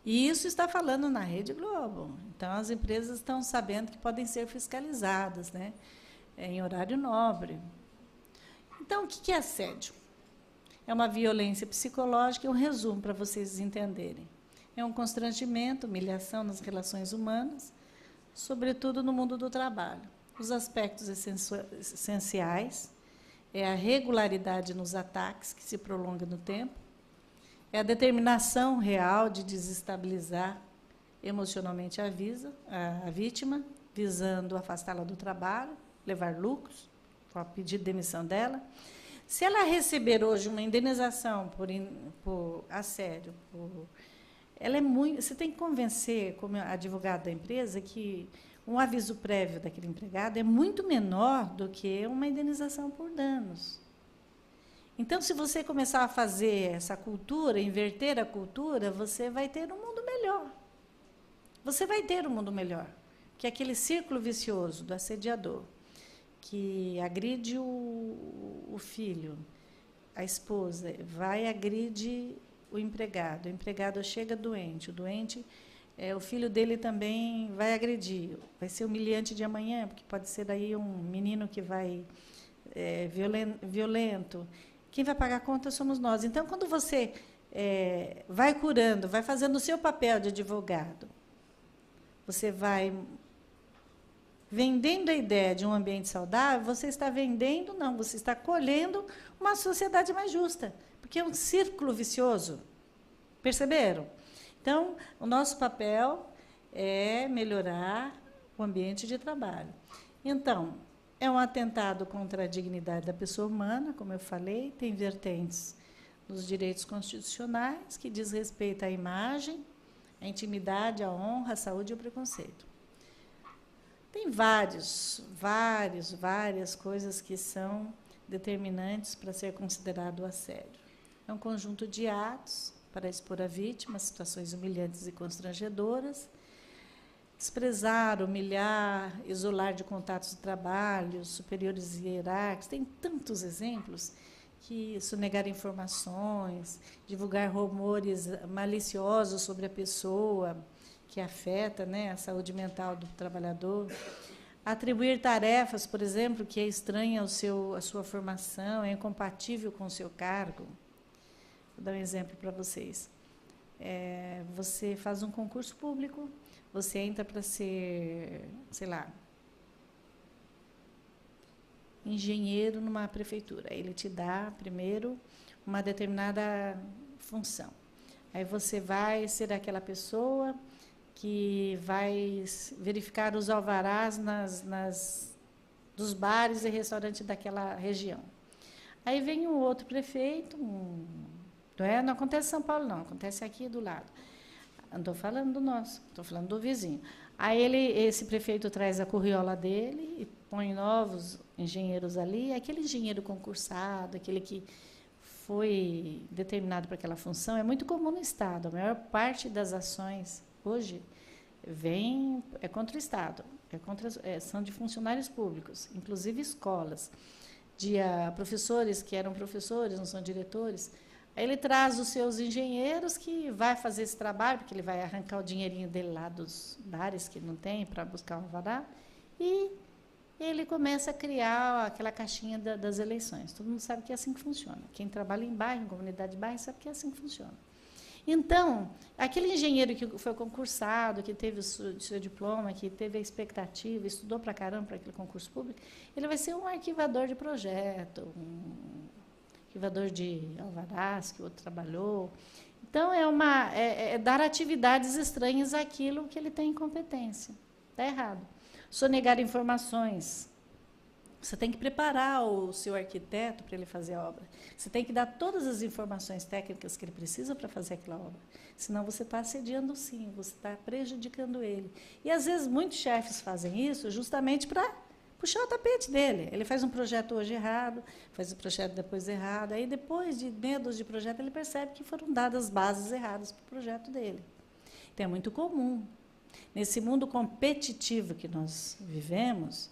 E isso está falando na Rede Globo. Então, as empresas estão sabendo que podem ser fiscalizadas, né? Em horário nobre. Então, o que é assédio? É uma violência psicológica, um resumo para vocês entenderem. É um constrangimento, humilhação nas relações humanas, sobretudo no mundo do trabalho. Os aspectos essenciais é a regularidade nos ataques, que se prolonga no tempo, é a determinação real de desestabilizar emocionalmente a vítima, visando afastá-la do trabalho, levar lucros, para pedir demissão dela. Se ela receber hoje uma indenização por assédio, você tem que convencer, como advogado da empresa, que um aviso prévio daquele empregado é muito menor do que uma indenização por danos. Então, se você começar a fazer essa cultura, inverter a cultura, você vai ter um mundo melhor. você vai ter um mundo melhor. Que é aquele círculo vicioso do assediador, que agride o filho, a esposa, vai agride o empregado chega doente, o doente, o filho dele também vai agredir, vai ser humilhante de amanhã, porque pode ser daí um menino que vai violento. Quem vai pagar a conta somos nós. Então, quando você vai curando, vai fazendo o seu papel de advogado, você vai vendendo a ideia de um ambiente saudável, você está vendendo, não, você está colhendo uma sociedade mais justa, porque é um círculo vicioso. Perceberam? Então, o nosso papel é melhorar o ambiente de trabalho. Então, é um atentado contra a dignidade da pessoa humana, como eu falei, tem vertentes nos direitos constitucionais, que diz respeito à imagem, à intimidade, à honra, à saúde e ao preconceito. Tem várias coisas que são determinantes para ser considerado o assédio. É um conjunto de atos para expor a vítima a situações humilhantes e constrangedoras, desprezar, humilhar, isolar de contatos de trabalho, superiores hierárquicos, tem tantos exemplos, que sonegar informações, divulgar rumores maliciosos sobre a pessoa, que afeta, né, a saúde mental do trabalhador, atribuir tarefas, por exemplo, que é estranha a sua formação, é incompatível com o seu cargo. Vou dar um exemplo para vocês. Você faz um concurso público, você entra para ser, sei lá, engenheiro numa prefeitura. Ele te dá, primeiro, uma determinada função. Aí você vai ser aquela pessoa que vai verificar os alvarás dos bares e restaurantes daquela região. Aí vem um outro prefeito, não acontece em São Paulo, não, acontece aqui do lado. Não estou falando do nosso, estou falando do vizinho. Aí esse prefeito traz a curriola dele e põe novos engenheiros ali, aquele engenheiro concursado, aquele que foi determinado para aquela função, é muito comum no Estado. A maior parte das ações hoje é contra o Estado, são de funcionários públicos, inclusive escolas, de professores que eram professores, não são diretores. Aí ele traz os seus engenheiros que vai fazer esse trabalho, porque ele vai arrancar o dinheirinho dele lá dos bares que não tem para buscar um alvará, e ele começa a criar aquela caixinha das eleições. Todo mundo sabe que é assim que funciona. Quem trabalha em bairro, em comunidade de bairro, sabe que é assim que funciona. Então, aquele engenheiro que foi concursado, que teve o seu diploma, que teve a expectativa, estudou para caramba para aquele concurso público, ele vai ser um arquivador de projeto, um arquivador de alvarás, que o outro trabalhou. Então, é dar atividades estranhas àquilo que ele tem competência. Está errado. Sonegar informações. Você tem que preparar o seu arquiteto para ele fazer a obra. Você tem que dar todas as informações técnicas que ele precisa para fazer aquela obra. Senão você está assediando, sim, você está prejudicando ele. E, às vezes, muitos chefes fazem isso justamente para puxar o tapete dele. Ele faz um projeto hoje errado, faz o projeto depois errado. Aí, depois de medos de projeto, ele percebe que foram dadas bases erradas para o projeto dele. Então, é muito comum. Nesse mundo competitivo que nós vivemos,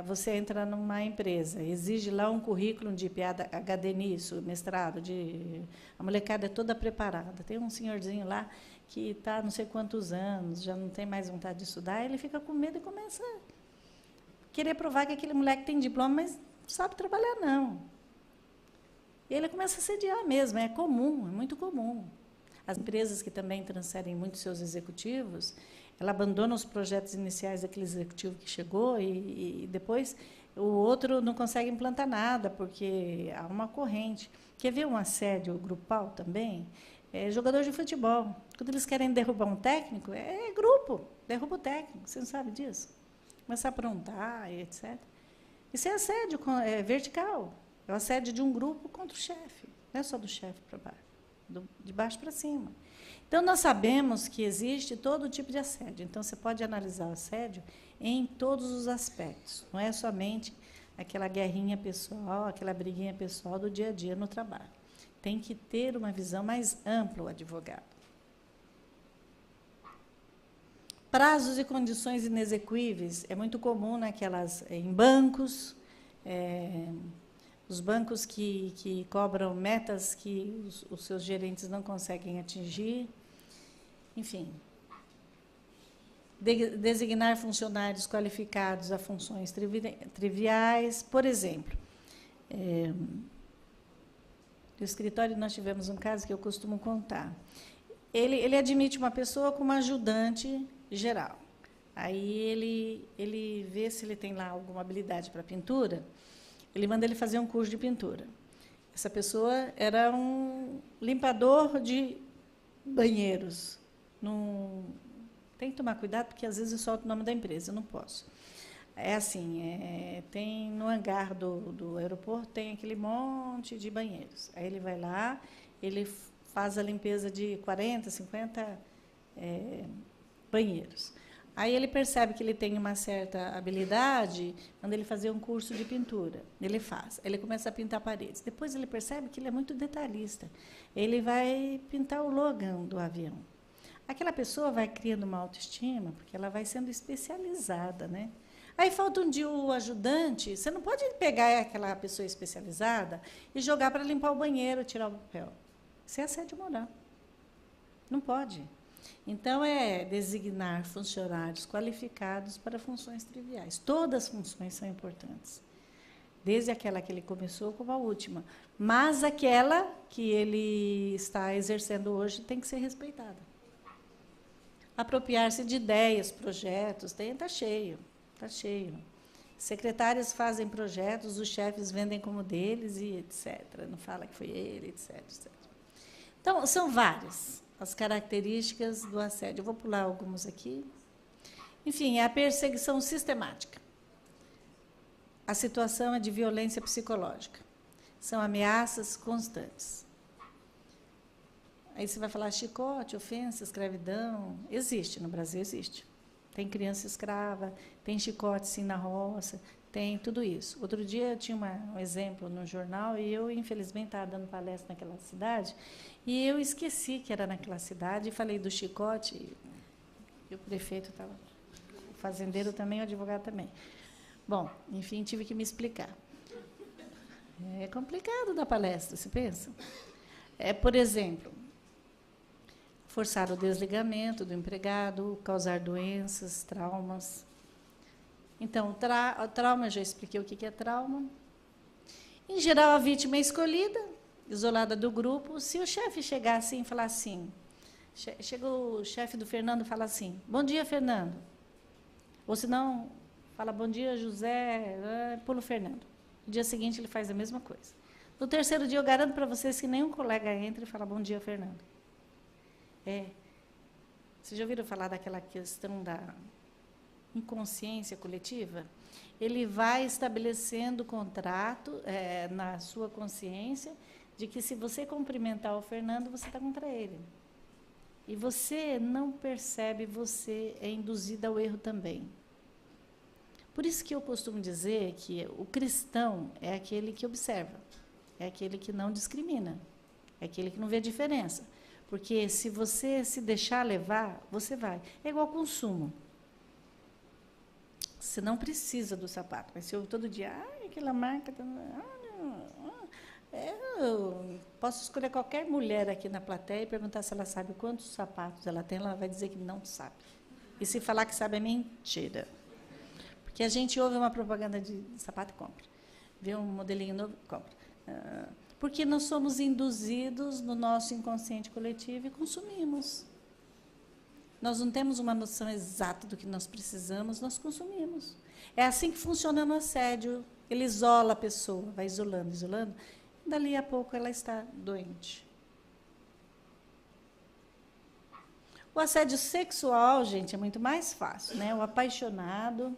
você entra numa empresa, exige lá um currículo de PhD nisso, mestrado, a molecada é toda preparada. Tem um senhorzinho lá que está não sei quantos anos, já não tem mais vontade de estudar, ele fica com medo e começa a querer provar que aquele moleque tem diploma, mas não sabe trabalhar, não. E ele começa a assediar mesmo, é comum, é muito comum. As empresas que também transferem muito seus executivos, ela abandona os projetos iniciais daquele executivo que chegou e depois o outro não consegue implantar nada, porque há uma corrente. Quer ver um assédio grupal também? Jogador de futebol. Quando eles querem derrubar um técnico, é grupo, derruba o técnico. Você não sabe disso? Começa a aprontar, etc. Isso é assédio vertical. É o assédio de um grupo contra o chefe. Não é só do chefe para baixo. De baixo para cima. Então, nós sabemos que existe todo tipo de assédio. Então, você pode analisar o assédio em todos os aspectos. Não é somente aquela guerrinha pessoal, aquela briguinha pessoal do dia a dia no trabalho. Tem que ter uma visão mais ampla, o advogado. Prazos e condições inexequíveis é muito comum em bancos, os bancos que cobram metas que os seus gerentes não conseguem atingir. Enfim, designar funcionários qualificados a funções triviais. Por exemplo, no escritório nós tivemos um caso que eu costumo contar. Ele admite uma pessoa como ajudante geral. Aí ele vê se ele tem lá alguma habilidade para pintura, ele manda ele fazer um curso de pintura. Essa pessoa era um limpador de banheiros. Tem que tomar cuidado, porque às vezes eu solto o nome da empresa, eu não posso. É assim, tem no hangar do aeroporto, tem aquele monte de banheiros. Aí ele vai lá, ele faz a limpeza de 40, 50 banheiros. Aí ele percebe que ele tem uma certa habilidade, manda ele fazer um curso de pintura. Ele faz. Ele começa a pintar paredes. Depois ele percebe que ele é muito detalhista. Ele vai pintar o Logan do avião. Aquela pessoa vai criando uma autoestima, porque ela vai sendo especializada, né? Aí falta um dia o ajudante, você não pode pegar aquela pessoa especializada e jogar para limpar o banheiro, tirar o papel. Isso é assédio moral. Não pode. Então, designar funcionários qualificados para funções triviais. Todas as funções são importantes, desde aquela que ele começou como a última. Mas aquela que ele está exercendo hoje tem que ser respeitada. Apropriar-se de ideias, projetos, está cheio, está cheio. Secretárias fazem projetos, os chefes vendem como deles e etc. Não fala que foi ele, etc, etc. Então, são várias as características do assédio. Eu vou pular algumas aqui. Enfim, é a perseguição sistemática. A situação é de violência psicológica. São ameaças constantes. Aí você vai falar chicote, ofensa, escravidão. Existe, no Brasil existe. Tem criança escrava, tem chicote, sim, na roça, tem tudo isso. Outro dia eu tinha um exemplo no jornal e eu, infelizmente, estava dando palestra naquela cidade e eu esqueci que era naquela cidade e falei do chicote e o prefeito estava, o fazendeiro também, o advogado também. Bom, enfim, tive que me explicar. É complicado dar palestra, você pensa? Por exemplo, forçar o desligamento do empregado, causar doenças, traumas. Então, o trauma, eu já expliquei o que é trauma. Em geral, a vítima é escolhida, isolada do grupo. Se o chefe chegar assim e falar assim, chega o chefe do Fernando e fala assim, bom dia, Fernando. Ou se não, fala bom dia, José, pula o Fernando. No dia seguinte, ele faz a mesma coisa. No terceiro dia, eu garanto para vocês que nenhum colega entra e fala bom dia, Fernando. Vocês já ouviram falar daquela questão da inconsciência coletiva? Ele vai estabelecendo contrato na sua consciência de que, se você cumprimentar o Fernando, você está contra ele. E você não percebe, você é induzida ao erro também. Por isso que eu costumo dizer que o cristão é aquele que observa, é aquele que não discrimina, é aquele que não vê diferença. Porque se você se deixar levar, você vai. É igual ao consumo. Você não precisa do sapato, mas se eu todo dia, aquela marca... eu posso escolher qualquer mulher aqui na plateia e perguntar se ela sabe quantos sapatos ela tem, ela vai dizer que não sabe. E se falar que sabe, é mentira. Porque a gente ouve uma propaganda de sapato e compra. Vê um modelinho novo, compra. Porque nós somos induzidos no nosso inconsciente coletivo e consumimos. Nós não temos uma noção exata do que nós precisamos, nós consumimos. É assim que funciona no assédio. Ele isola a pessoa, vai isolando, isolando, e dali a pouco ela está doente. O assédio sexual, gente, é muito mais fácil, né? O apaixonado,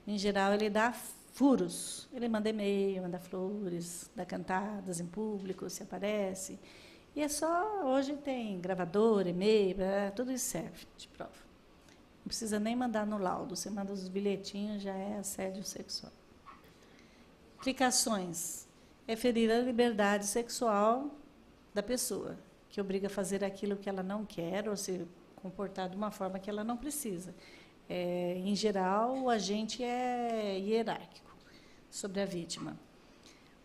em geral, ele dá furos. Ele manda e-mail, manda flores, dá cantadas em público, se aparece. E é só, hoje tem gravador, e-mail, tudo isso serve de prova. Não precisa nem mandar no laudo, você manda os bilhetinhos, já é assédio sexual. Implicações. É ferir a liberdade sexual da pessoa, que obriga a fazer aquilo que ela não quer, ou se comportar de uma forma que ela não precisa. Em geral, o agente é hierárquico sobre a vítima.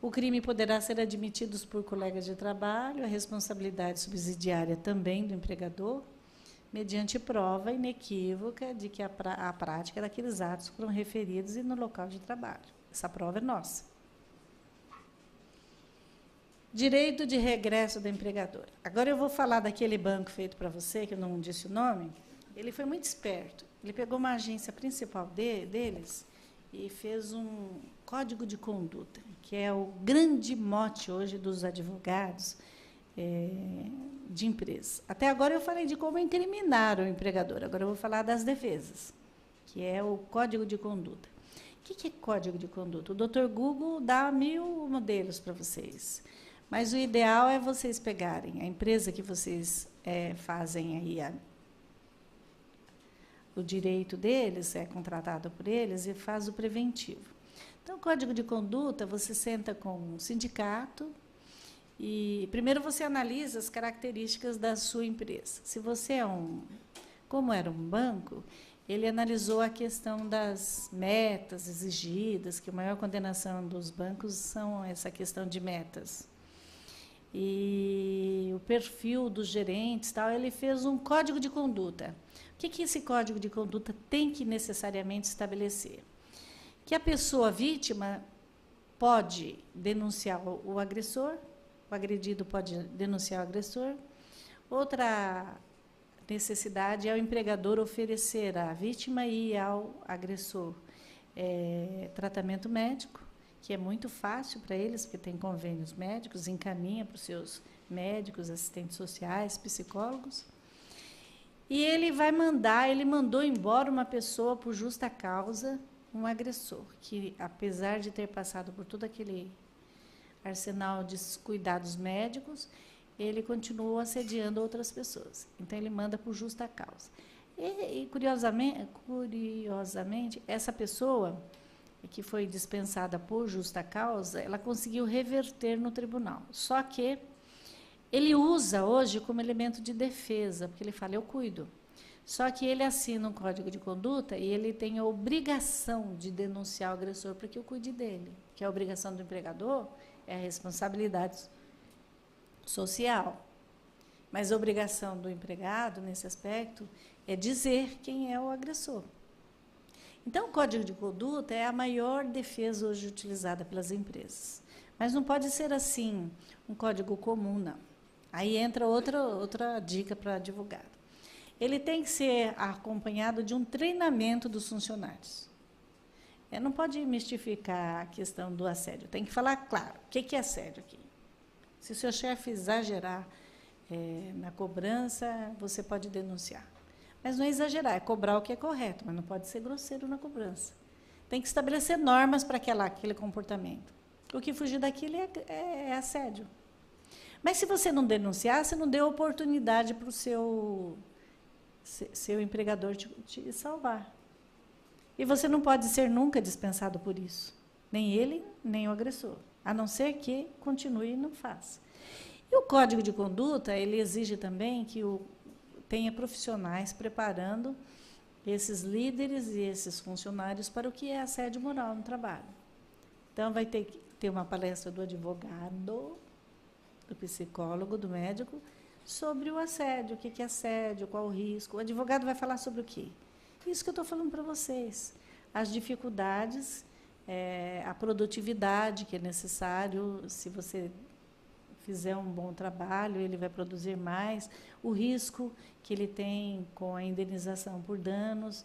O crime poderá ser admitido por colegas de trabalho, a responsabilidade subsidiária também do empregador, mediante prova inequívoca de que a prática daqueles atos foram referidos e no local de trabalho. Essa prova é nossa. Direito de regresso da empregadora. Agora eu vou falar daquele banco feito para você, que eu não disse o nome. Ele foi muito esperto. Ele pegou uma agência principal deles e fez um código de conduta, que é o grande mote hoje dos advogados de empresa. Até agora eu falei de como incriminar o empregador, agora eu vou falar das defesas, que é o código de conduta. O que é código de conduta? O Dr. Google dá 1000 modelos para vocês, mas o ideal é vocês pegarem a empresa que vocês fazem aí o direito deles, é contratado por eles, e faz o preventivo. Então, o código de conduta, você senta com um sindicato e, primeiro, você analisa as características da sua empresa. Se você como era um banco, ele analisou a questão das metas exigidas, que a maior condenação dos bancos são essa questão de metas. E o perfil dos gerentes, tal, ele fez um código de conduta. O que esse código de conduta tem que necessariamente estabelecer? Que a pessoa vítima pode denunciar o agressor, o agredido pode denunciar o agressor. Outra necessidade é o empregador oferecer à vítima e ao agressor tratamento médico, que é muito fácil para eles, porque tem convênios médicos, encaminha para os seus médicos, assistentes sociais, psicólogos. E ele mandou embora uma pessoa por justa causa, um agressor, que, apesar de ter passado por todo aquele arsenal de cuidados médicos, ele continuou assediando outras pessoas. Então, ele manda por justa causa. E curiosamente, essa pessoa que foi dispensada por justa causa, ela conseguiu reverter no tribunal. Só que ele usa hoje como elemento de defesa, porque ele fala, eu cuido. Só que ele assina um código de conduta e ele tem a obrigação de denunciar o agressor para que eu cuide dele. Que a obrigação do empregador é a responsabilidade social. Mas a obrigação do empregado, nesse aspecto, é dizer quem é o agressor. Então, o código de conduta é a maior defesa hoje utilizada pelas empresas. Mas não pode ser assim, um código comum, não. Aí entra outra dica para advogado. Ele tem que ser acompanhado de um treinamento dos funcionários. Não pode mistificar a questão do assédio. Tem que falar claro. O que é assédio aqui? Se o seu chefe exagerar na cobrança, você pode denunciar. Mas não é exagerar, é cobrar o que é correto, mas não pode ser grosseiro na cobrança. Tem que estabelecer normas para aquele comportamento. O que fugir daquilo é assédio. Mas se você não denunciar, você não deu oportunidade para o seu empregador te salvar. E você não pode ser nunca dispensado por isso. Nem ele, nem o agressor. A não ser que continue e não faça. E o código de conduta, ele exige também que tenha profissionais preparando esses líderes e esses funcionários para o que é assédio moral no trabalho. Então, vai ter que ter uma palestra do advogado, do psicólogo, do médico, sobre o assédio, o que é assédio, qual o risco. O advogado vai falar sobre o quê? Isso que eu estou falando para vocês. As dificuldades, a produtividade que é necessário, se você fizer um bom trabalho, ele vai produzir mais, o risco que ele tem com a indenização por danos,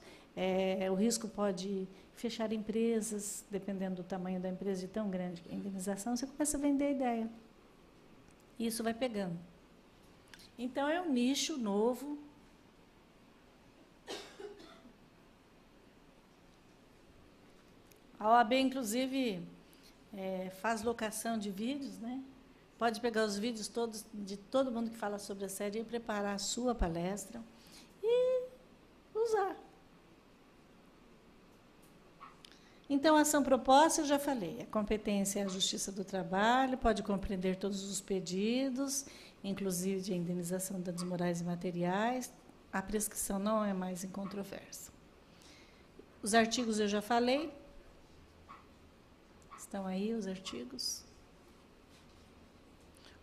o risco pode fechar empresas, dependendo do tamanho da empresa, de tão grande que a indenização, você começa a vender a ideia. E isso vai pegando. Então, é um nicho novo. A OAB, inclusive, faz locação de vídeos, né? Pode pegar os vídeos todos de todo mundo que fala sobre assédio e preparar a sua palestra e usar. Então, a ação proposta, eu já falei, a competência é a Justiça do Trabalho, pode compreender todos os pedidos, inclusive de indenização de danos morais e materiais, a prescrição não é mais incontroversa. Os artigos eu já falei. Estão aí os artigos.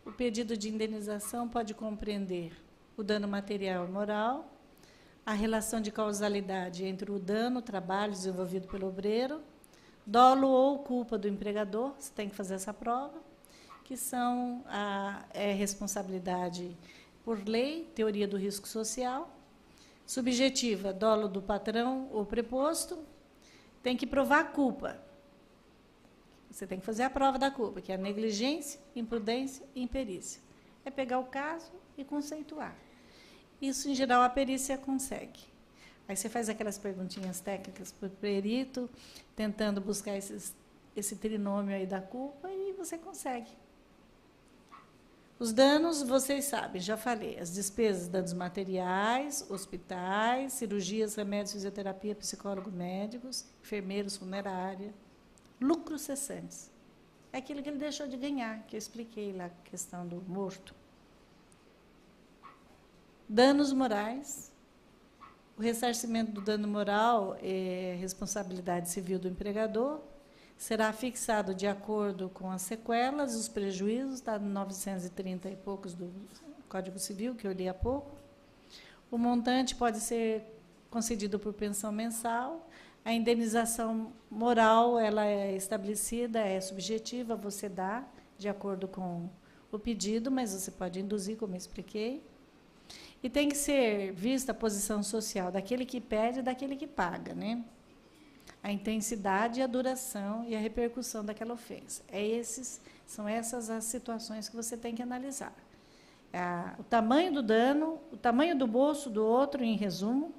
O pedido de indenização pode compreender o dano material e moral, a relação de causalidade entre o dano, o trabalho desenvolvido pelo obreiro, dolo ou culpa do empregador, você tem que fazer essa prova, que são a responsabilidade por lei, teoria do risco social, subjetiva, dolo do patrão ou preposto, tem que provar a culpa. Você tem que fazer a prova da culpa, que é a negligência, imprudência e imperícia. É pegar o caso e conceituar. Isso, em geral, a perícia consegue. Aí você faz aquelas perguntinhas técnicas para o perito, tentando buscar esse trinômio aí da culpa, e você consegue. Os danos, vocês sabem, já falei, as despesas, danos materiais, hospitais, cirurgias, remédios, fisioterapia, psicólogos médicos, enfermeiros, funerária, lucros cessantes. É aquilo que ele deixou de ganhar, que eu expliquei lá, a questão do morto. Danos morais. O ressarcimento do dano moral é responsabilidade civil do empregador, será fixado de acordo com as sequelas, os prejuízos, está no 930 e poucos do Código Civil, que eu li há pouco. O montante pode ser concedido por pensão mensal. A indenização moral, ela é estabelecida, é subjetiva, você dá de acordo com o pedido, mas você pode induzir, como eu expliquei. E tem que ser vista a posição social daquele que pede e daquele que paga, né? A intensidade, a duração e a repercussão daquela ofensa. São essas as situações que você tem que analisar. O tamanho do dano, o tamanho do bolso do outro, em resumo,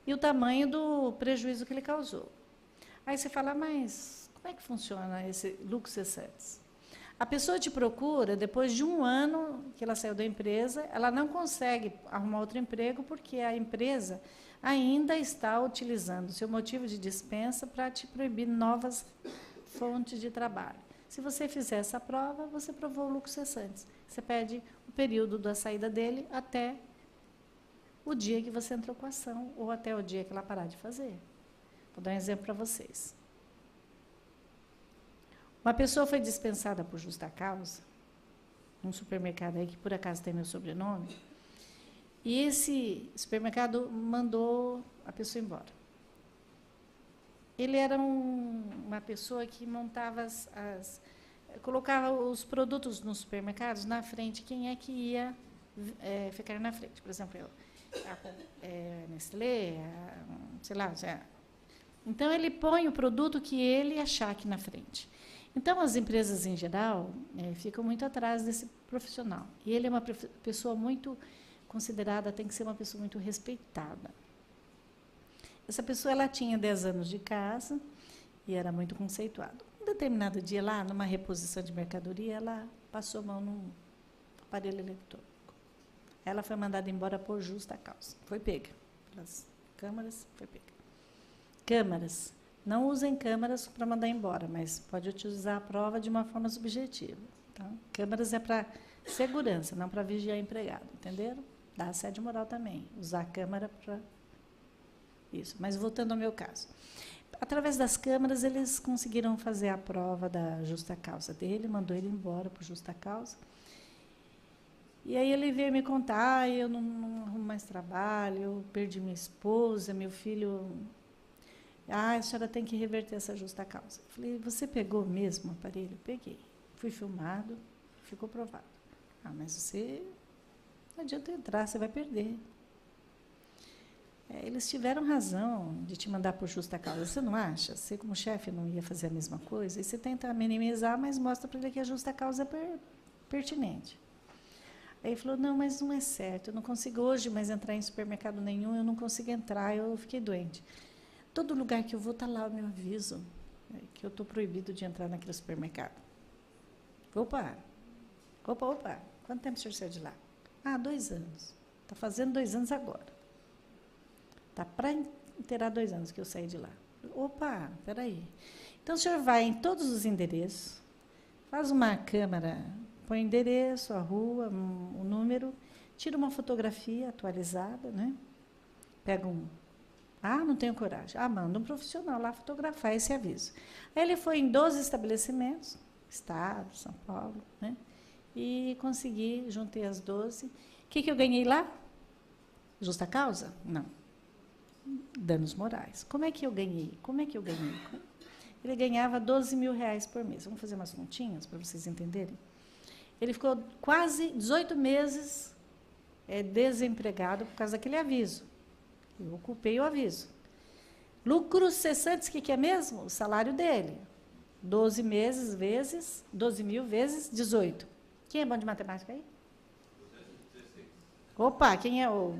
e o tamanho do prejuízo que ele causou. Aí você fala, mas como é que funciona esse lucro cessantes? A pessoa te procura, depois de 1 ano que ela saiu da empresa, ela não consegue arrumar outro emprego, porque a empresa ainda está utilizando o seu motivo de dispensa para te proibir novas fontes de trabalho. Se você fizer essa prova, você provou o lucro cessantes. Você pede o período da saída dele até o dia que você entrou com a ação, ou até o dia que ela parar de fazer. Vou dar um exemplo para vocês. Uma pessoa foi dispensada por justa causa, num supermercado aí, que por acaso tem meu sobrenome, e esse supermercado mandou a pessoa embora. Ele era uma pessoa que montava colocava os produtos nos supermercados na frente, quem é que ia ficar na frente. Por exemplo, a Nestlé, sei lá. Então, ele põe o produto que ele achar aqui na frente. Então, as empresas, em geral, ficam muito atrás desse profissional. E ele é uma pessoa muito considerada, tem que ser uma pessoa muito respeitada. Essa pessoa, ela tinha 10 anos de casa e era muito conceituada. Um determinado dia, lá, numa reposição de mercadoria, ela passou a mão num aparelho eletrônico. Ela foi mandada embora por justa causa. Foi pega pelas câmaras, foi pega. Câmaras. Não usem câmaras para mandar embora, mas pode utilizar a prova de uma forma subjetiva. Tá? Câmaras é para segurança, não para vigiar empregado, entenderam? Dá assédio moral também, usar a câmara para isso. Mas voltando ao meu caso. Através das câmaras, eles conseguiram fazer a prova da justa causa dele, mandou ele embora por justa causa. E aí ele veio me contar, eu não arrumo mais trabalho, eu perdi minha esposa, meu filho... a senhora tem que reverter essa justa causa. Eu falei, você pegou mesmo o aparelho? Peguei. Fui filmado, ficou provado. Mas você... não adianta entrar, você vai perder. Eles tiveram razão de te mandar por justa causa. Você não acha? Você, como chefe, não ia fazer a mesma coisa? E você tenta minimizar, mas mostra para ele que a justa causa é pertinente. Aí ele falou, não, mas não é certo. Eu não consigo hoje mais entrar em supermercado nenhum, eu não consigo entrar, eu fiquei doente. Todo lugar que eu vou, está lá o meu aviso, que eu estou proibido de entrar naquele supermercado. Opa! Quanto tempo o senhor saiu de lá? 2 anos. Está fazendo 2 anos agora. Está para inteirar 2 anos que eu saí de lá. Opa, espera aí. Então, o senhor vai em todos os endereços, faz uma câmera, põe o endereço, a rua, o número, tira uma fotografia atualizada, né? Pega um. Ah, não tenho coragem. Ah, manda um profissional lá fotografar esse aviso. Aí ele foi em 12 estabelecimentos, Estado, São Paulo, né? E consegui, juntei as 12. O que eu ganhei lá? Justa causa? Não. Danos morais. Como é que eu ganhei? Ele ganhava 12 mil reais por mês. Vamos fazer umas continhas para vocês entenderem? Ele ficou quase 18 meses desempregado por causa daquele aviso. Eu ocupei o aviso. Lucros cessantes, o que é mesmo? O salário dele. 12 meses vezes, 12 mil vezes 18. Quem é bom de matemática aí? 216. Opa, quem é o...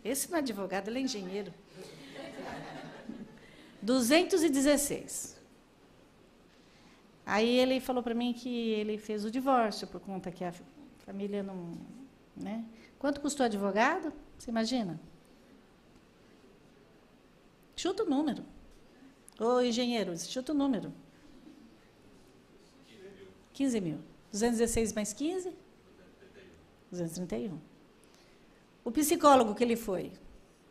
Esse não é advogado, ele é engenheiro. 216. Aí ele falou para mim que ele fez o divórcio por conta que a família não... Né? Quanto custou advogado? Você imagina? Chuta o número. Ô, engenheiro, chuta o número. 15 mil. 216 mais 15? 231. O psicólogo que ele foi?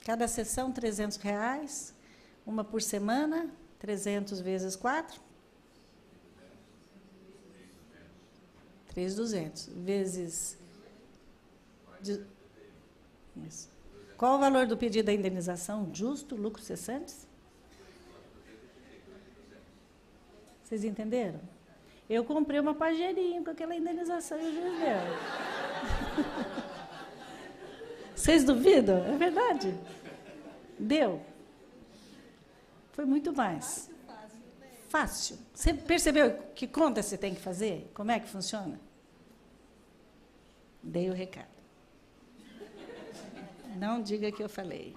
Cada sessão, R$300. Uma por semana, 300 vezes 4? 3.200. Vezes... Isso. Qual o valor do pedido da indenização? Justo, lucro cessantes? Vocês entenderam? Eu comprei uma pajerinha com aquela indenização e o juiz deu. Vocês duvidam? É verdade. Deu. Foi muito mais. Fácil. Você percebeu que conta você tem que fazer? Como é que funciona? Dei o recado. Não diga que eu falei.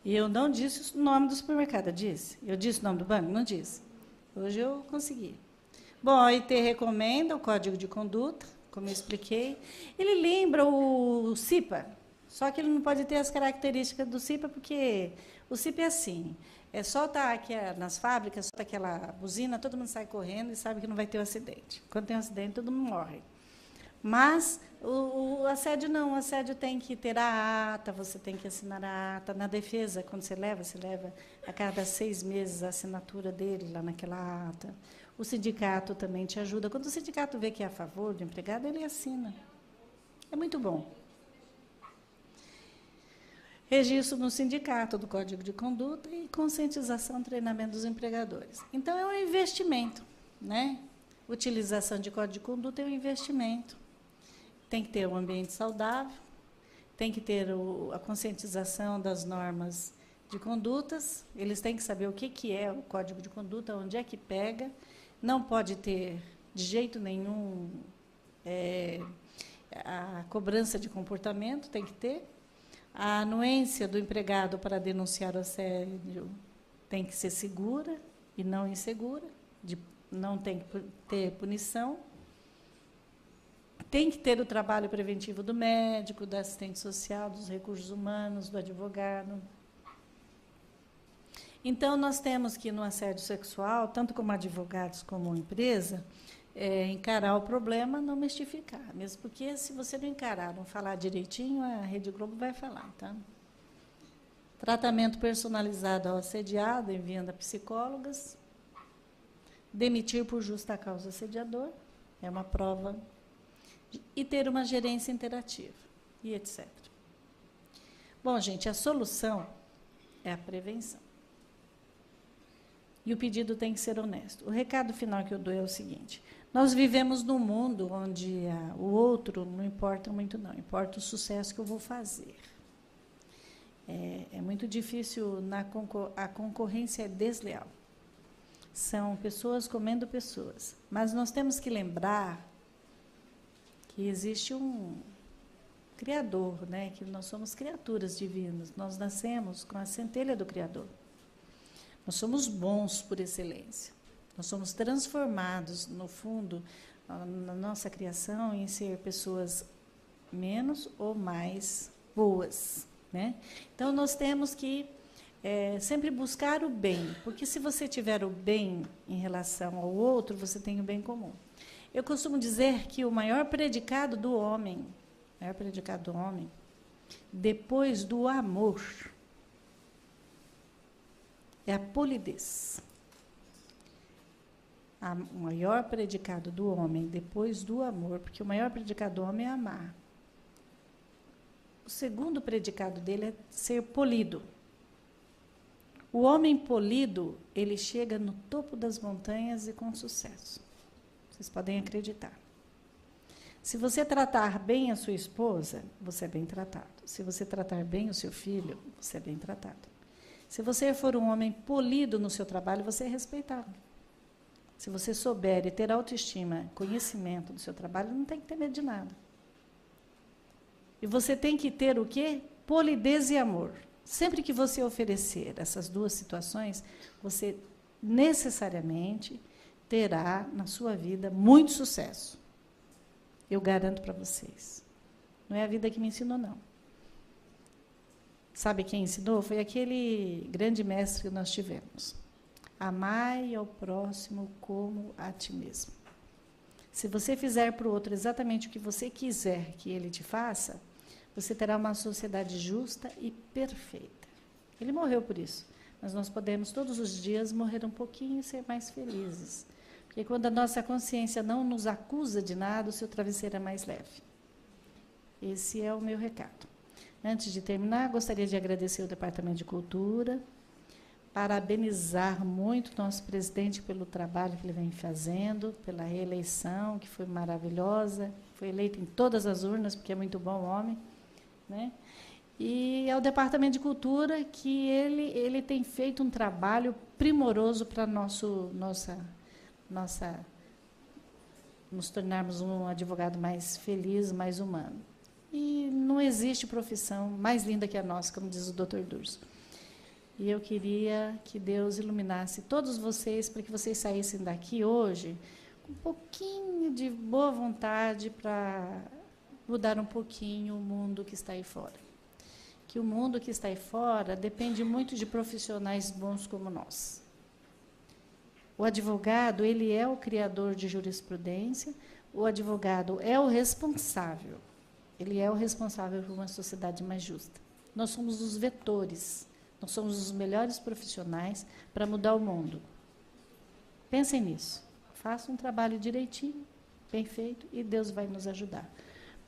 E eu não disse o nome do supermercado, eu disse? Eu disse o nome do banco? Não disse. Hoje eu consegui. Bom, a OIT recomenda o Código de Conduta, como eu expliquei. Ele lembra o CIPA, só que ele não pode ter as características do CIPA, porque o CIPA é assim, só estar aqui nas fábricas, solta aquela buzina, todo mundo sai correndo e sabe que não vai ter um acidente. Quando tem um acidente, todo mundo morre. Mas o assédio não, o assédio tem que ter a ata, você tem que assinar a ata. Na defesa, quando você leva a cada 6 meses a assinatura dele lá naquela ata. O sindicato também te ajuda. Quando o sindicato vê que é a favor do empregado, ele assina. É muito bom. Registro no sindicato do Código de Conduta e conscientização, treinamento dos empregadores. Então, é um investimento, né? Utilização de Código de Conduta é um investimento. Tem que ter um ambiente saudável, tem que ter a conscientização das normas de condutas, eles têm que saber o que é o Código de Conduta, onde é que pega, não pode ter, de jeito nenhum, a cobrança de comportamento, tem que ter, a anuência do empregado para denunciar o assédio tem que ser segura e não insegura, não tem que ter punição. Tem que ter o trabalho preventivo do médico, do assistente social, dos recursos humanos, do advogado. Então, nós temos que, no assédio sexual, tanto como advogados como empresa, encarar o problema, não mistificar. Mesmo porque, se você não encarar, não falar direitinho, a Rede Globo vai falar. Tá? Tratamento personalizado ao assediado, enviando a psicólogas. Demitir por justa causa assediador, é uma prova. E ter uma gerência interativa, e etc. Bom, gente, a solução é a prevenção. E o pedido tem que ser honesto. O recado final que eu dou é o seguinte: nós vivemos num mundo onde o outro não importa muito, não. Importa o sucesso que eu vou fazer. É muito difícil, a concorrência é desleal. São pessoas comendo pessoas. Mas nós temos que lembrar que existe um Criador, né? Que nós somos criaturas divinas, nós nascemos com a centelha do Criador. Nós somos bons por excelência, nós somos transformados, no fundo, na nossa criação, em ser pessoas menos ou mais boas, né? Então, nós temos que sempre buscar o bem, porque se você tiver o bem em relação ao outro, você tem o bem comum. Eu costumo dizer que o maior predicado do homem depois do amor, é a polidez. O maior predicado do homem, depois do amor, porque o maior predicado do homem é amar. O segundo predicado dele é ser polido. O homem polido, ele chega no topo das montanhas e com sucesso. Vocês podem acreditar. Se você tratar bem a sua esposa, você é bem tratado. Se você tratar bem o seu filho, você é bem tratado. Se você for um homem polido no seu trabalho, você é respeitado. Se você souber e ter autoestima, conhecimento do seu trabalho, não tem que ter medo de nada. E você tem que ter o quê? Polidez e amor. Sempre que você oferecer essas duas situações, você necessariamente terá na sua vida muito sucesso. Eu garanto para vocês. Não é a vida que me ensinou, não. Sabe quem ensinou? Foi aquele grande mestre que nós tivemos. Amai ao próximo como a ti mesmo. Se você fizer para o outro exatamente o que você quiser que ele te faça, você terá uma sociedade justa e perfeita. Ele morreu por isso, mas nós podemos todos os dias morrer um pouquinho e ser mais felizes. Porque quando a nossa consciência não nos acusa de nada, o seu travesseiro é mais leve. Esse é o meu recado. Antes de terminar, gostaria de agradecer ao Departamento de Cultura, parabenizar muito o nosso presidente pelo trabalho que ele vem fazendo, pela reeleição, que foi maravilhosa, foi eleito em todas as urnas, porque é muito bom homem, né? E ao Departamento de Cultura, que ele tem feito um trabalho primoroso para nos tornarmos um advogado mais feliz, mais humano. E não existe profissão mais linda que a nossa, como diz o Dr. Durso. E eu queria que Deus iluminasse todos vocês, para que vocês saíssem daqui hoje com um pouquinho de boa vontade para mudar um pouquinho o mundo que está aí fora. Que o mundo que está aí fora depende muito de profissionais bons como nós. O advogado, ele é o criador de jurisprudência, o advogado é o responsável. Ele é o responsável por uma sociedade mais justa. Nós somos os vetores. Nós somos os melhores profissionais para mudar o mundo. Pensem nisso. Façam um trabalho direitinho, bem feito, e Deus vai nos ajudar.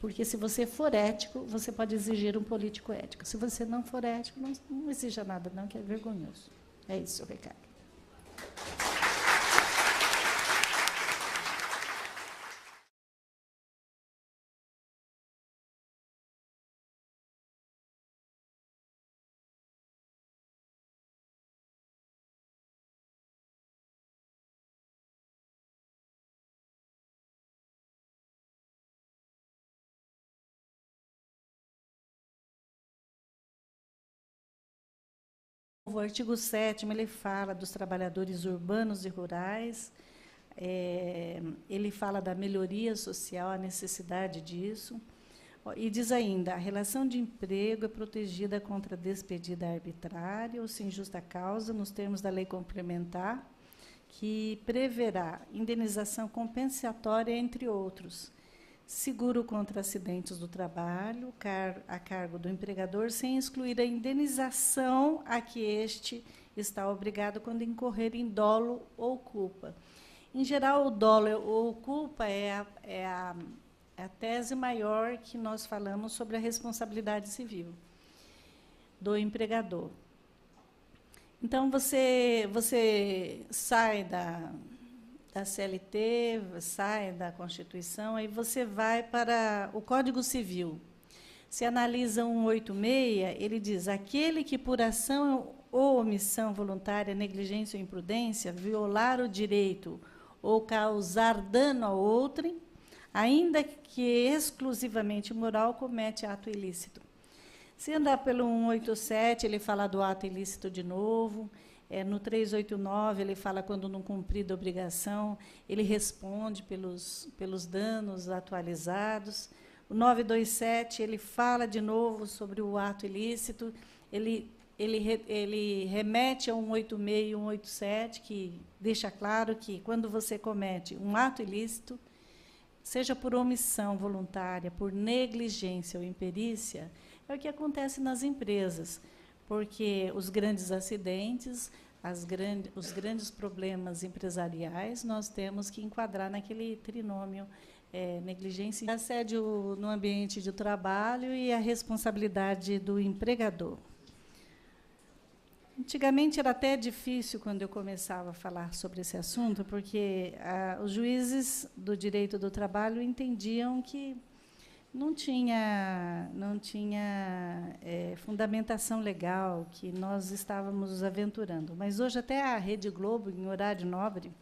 Porque se você for ético, você pode exigir um político ético. Se você não for ético, não exija nada, não, que é vergonhoso. É isso o recado. O artigo 7º, ele fala dos trabalhadores urbanos e rurais, ele fala da melhoria social, a necessidade disso, e diz ainda, a relação de emprego é protegida contra despedida arbitrária ou sem justa causa, nos termos da lei complementar, que preverá indenização compensatória, entre outros, seguro contra acidentes do trabalho, a cargo do empregador, sem excluir a indenização a que este está obrigado quando incorrer em dolo ou culpa. Em geral, o dolo ou culpa é a tese maior que nós falamos sobre a responsabilidade civil do empregador. Então, você sai da CLT, sai da Constituição, aí você vai para o Código Civil. Se analisa 186, ele diz, aquele que por ação ou omissão voluntária, negligência ou imprudência, violar o direito ou causar dano a outrem, ainda que exclusivamente moral, comete ato ilícito. Se andar pelo 187, ele fala do ato ilícito de novo. No 389, ele fala quando não cumprir a obrigação, ele responde pelos danos atualizados. O 927, ele fala de novo sobre o ato ilícito, ele remete a 186 e 187, que deixa claro que, quando você comete um ato ilícito, seja por omissão voluntária, por negligência ou imperícia, é o que acontece nas empresas, porque os grandes acidentes, os grandes problemas empresariais, nós temos que enquadrar naquele trinômio negligência, assédio no ambiente de trabalho e a responsabilidade do empregador. Antigamente era até difícil quando eu começava a falar sobre esse assunto, porque os juízes do direito do trabalho entendiam que não tinha fundamentação legal, que nós estávamos nos aventurando. Mas hoje até a Rede Globo, em horário nobre,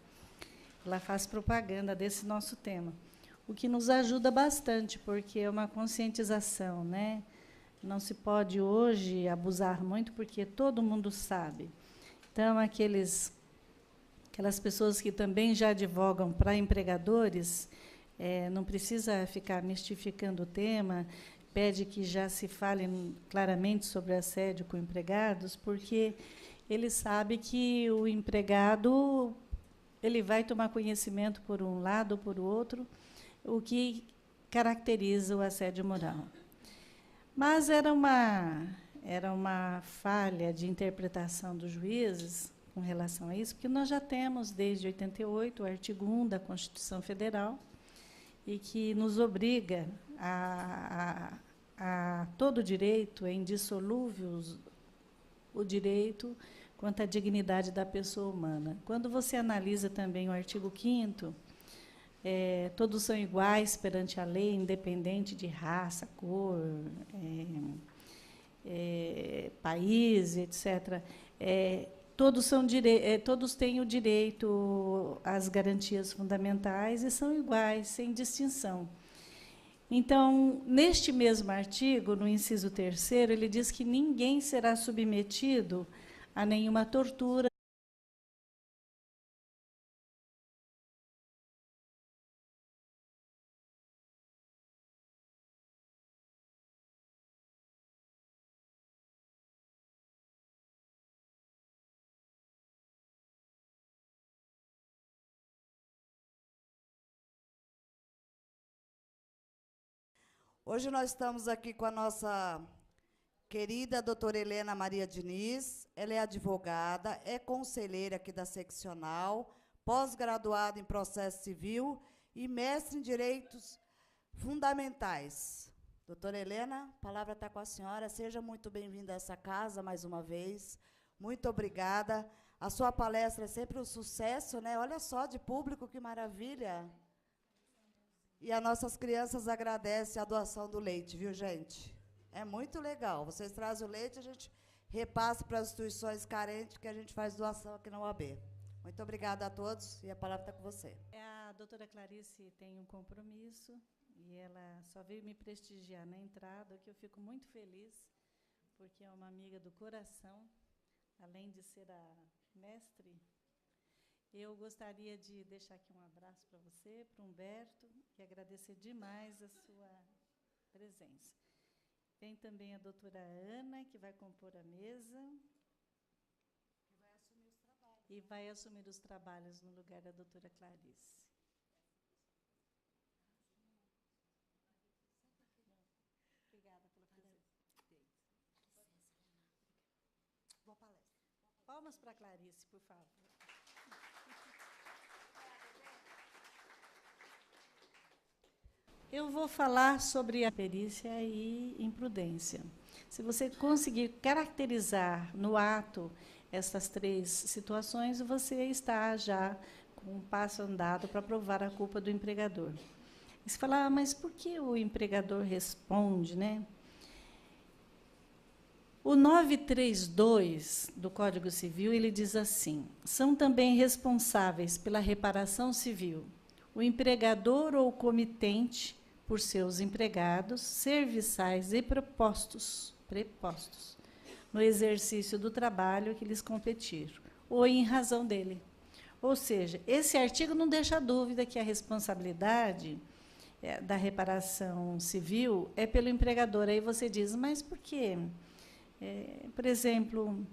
ela faz propaganda desse nosso tema, o que nos ajuda bastante, porque é uma conscientização, né? Não se pode hoje abusar muito, porque todo mundo sabe. Então, aquelas pessoas que também já advogam para empregadores, não precisa ficar mistificando o tema, pede que já se fale claramente sobre assédio com empregados, porque ele sabe que o empregado ele vai tomar conhecimento por um lado ou por outro, o que caracteriza o assédio moral. Mas era uma falha de interpretação dos juízes com relação a isso, porque nós já temos, desde 88, o artigo 1 da Constituição Federal, e que nos obriga a todo direito, é indissolúvel o direito quanto à dignidade da pessoa humana. Quando você analisa também o artigo 5º, todos são iguais perante a lei, independente de raça, cor, país, etc. Todos têm o direito às garantias fundamentais e são iguais, sem distinção. Então, neste mesmo artigo, no inciso 3º, ele diz que ninguém será submetido a nenhuma tortura, Hoje nós estamos aqui com a nossa querida doutora Helena Maria Diniz. Ela é advogada, é conselheira aqui da seccional, pós-graduada em processo civil e mestre em direitos fundamentais. Doutora Helena, a palavra está com a senhora. Seja muito bem-vinda a essa casa mais uma vez. Muito obrigada. A sua palestra é sempre um sucesso, né? Olha só, de público, que maravilha. E as nossas crianças agradecem a doação do leite, viu, gente? É muito legal. Vocês trazem o leite, a gente repassa para as instituições carentes, que a gente faz doação aqui na UAB. Muito obrigada a todos, e a palavra está com você. A doutora Clarice tem um compromisso, e ela só veio me prestigiar na entrada, o que eu fico muito feliz, porque é uma amiga do coração, além de ser a mestre. Eu gostaria de deixar aqui um abraço para você, para o Humberto, e agradecer demais a sua presença. Tem também a doutora Ana, que vai compor a mesa. E vai assumir os trabalhos no lugar da doutora Clarice. Obrigada pela presença. Boa palestra. Palmas para a Clarice, por favor. Eu vou falar sobre a perícia e imprudência. Se você conseguir caracterizar no ato essas 3 situações, você está já com um passo andado para provar a culpa do empregador. E você fala, mas por que o empregador responde, né? O 932 do Código Civil, ele diz assim: são também responsáveis pela reparação civil o empregador ou o comitente por seus empregados, serviçais e prepostos no exercício do trabalho que lhes competir, ou em razão dele. Ou seja, esse artigo não deixa dúvida que a responsabilidade da reparação civil é pelo empregador. Aí você diz, mas por quê? Por exemplo,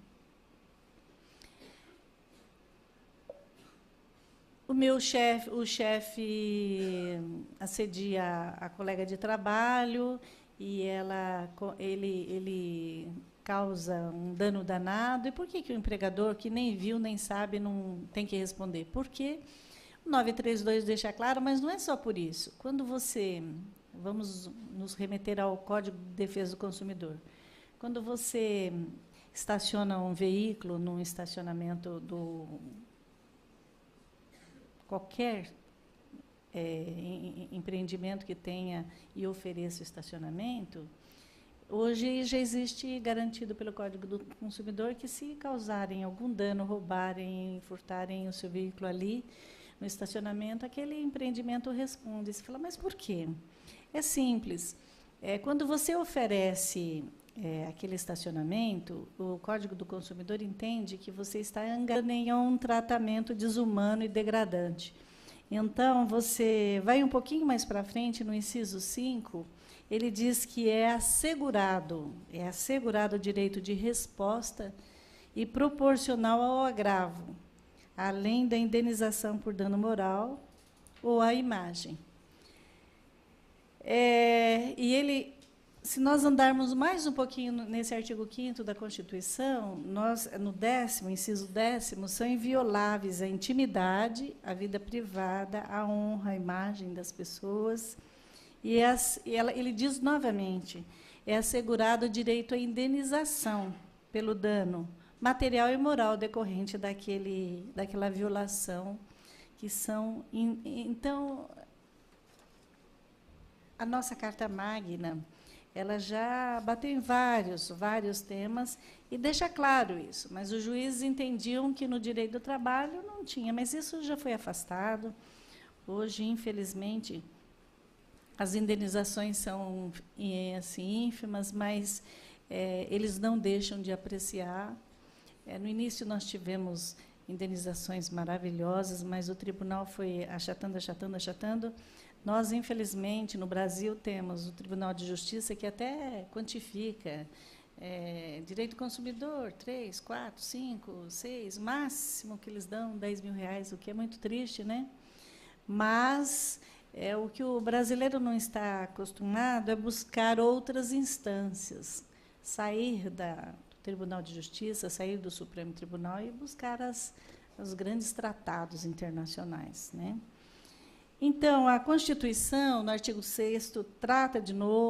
o chefe assedia a colega de trabalho e ele causa um dano danado. E por que o empregador, que nem viu, nem sabe, não tem que responder? Porque o 932 deixa claro, mas não é só por isso. Quando você... Vamos nos remeter ao Código de Defesa do Consumidor. Quando você estaciona um veículo num estacionamento do... qualquer empreendimento que tenha e ofereça estacionamento, hoje já existe garantido pelo Código do Consumidor que, se causarem algum dano, roubarem, furtarem o seu veículo ali no estacionamento, aquele empreendimento responde. Você fala, mas por quê? É simples. Quando você oferece aquele estacionamento, o Código do Consumidor entende que você está enganando em um tratamento desumano e degradante. Então, você vai um pouquinho mais para frente, no inciso 5, ele diz que é assegurado o direito de resposta e proporcional ao agravo, além da indenização por dano moral ou à imagem. E ele, se nós andarmos mais um pouquinho nesse artigo 5º da Constituição, no 10º, inciso 10º, são invioláveis a intimidade, a vida privada, a honra, a imagem das pessoas. E ele diz novamente, é assegurado o direito à indenização pelo dano material e moral decorrente daquela violação, que são... Então, a nossa Carta Magna, ela já bateu em vários temas e deixa claro isso, mas os juízes entendiam que no direito do trabalho não tinha, mas isso já foi afastado. Hoje, infelizmente, as indenizações são assim, ínfimas, mas eles não deixam de apreciar. No início, nós tivemos indenizações maravilhosas, mas o tribunal foi achatando. Nós, infelizmente, no Brasil, temos o Tribunal de Justiça, que até quantifica direito do consumidor, 3, 4, 5, 6, máximo que eles dão, R$10.000, o que é muito triste, né? Mas o que o brasileiro não está acostumado é buscar outras instâncias, sair do Tribunal de Justiça, sair do Supremo Tribunal e buscar os grandes tratados internacionais, né? Então, a Constituição, no artigo 6º, trata de novo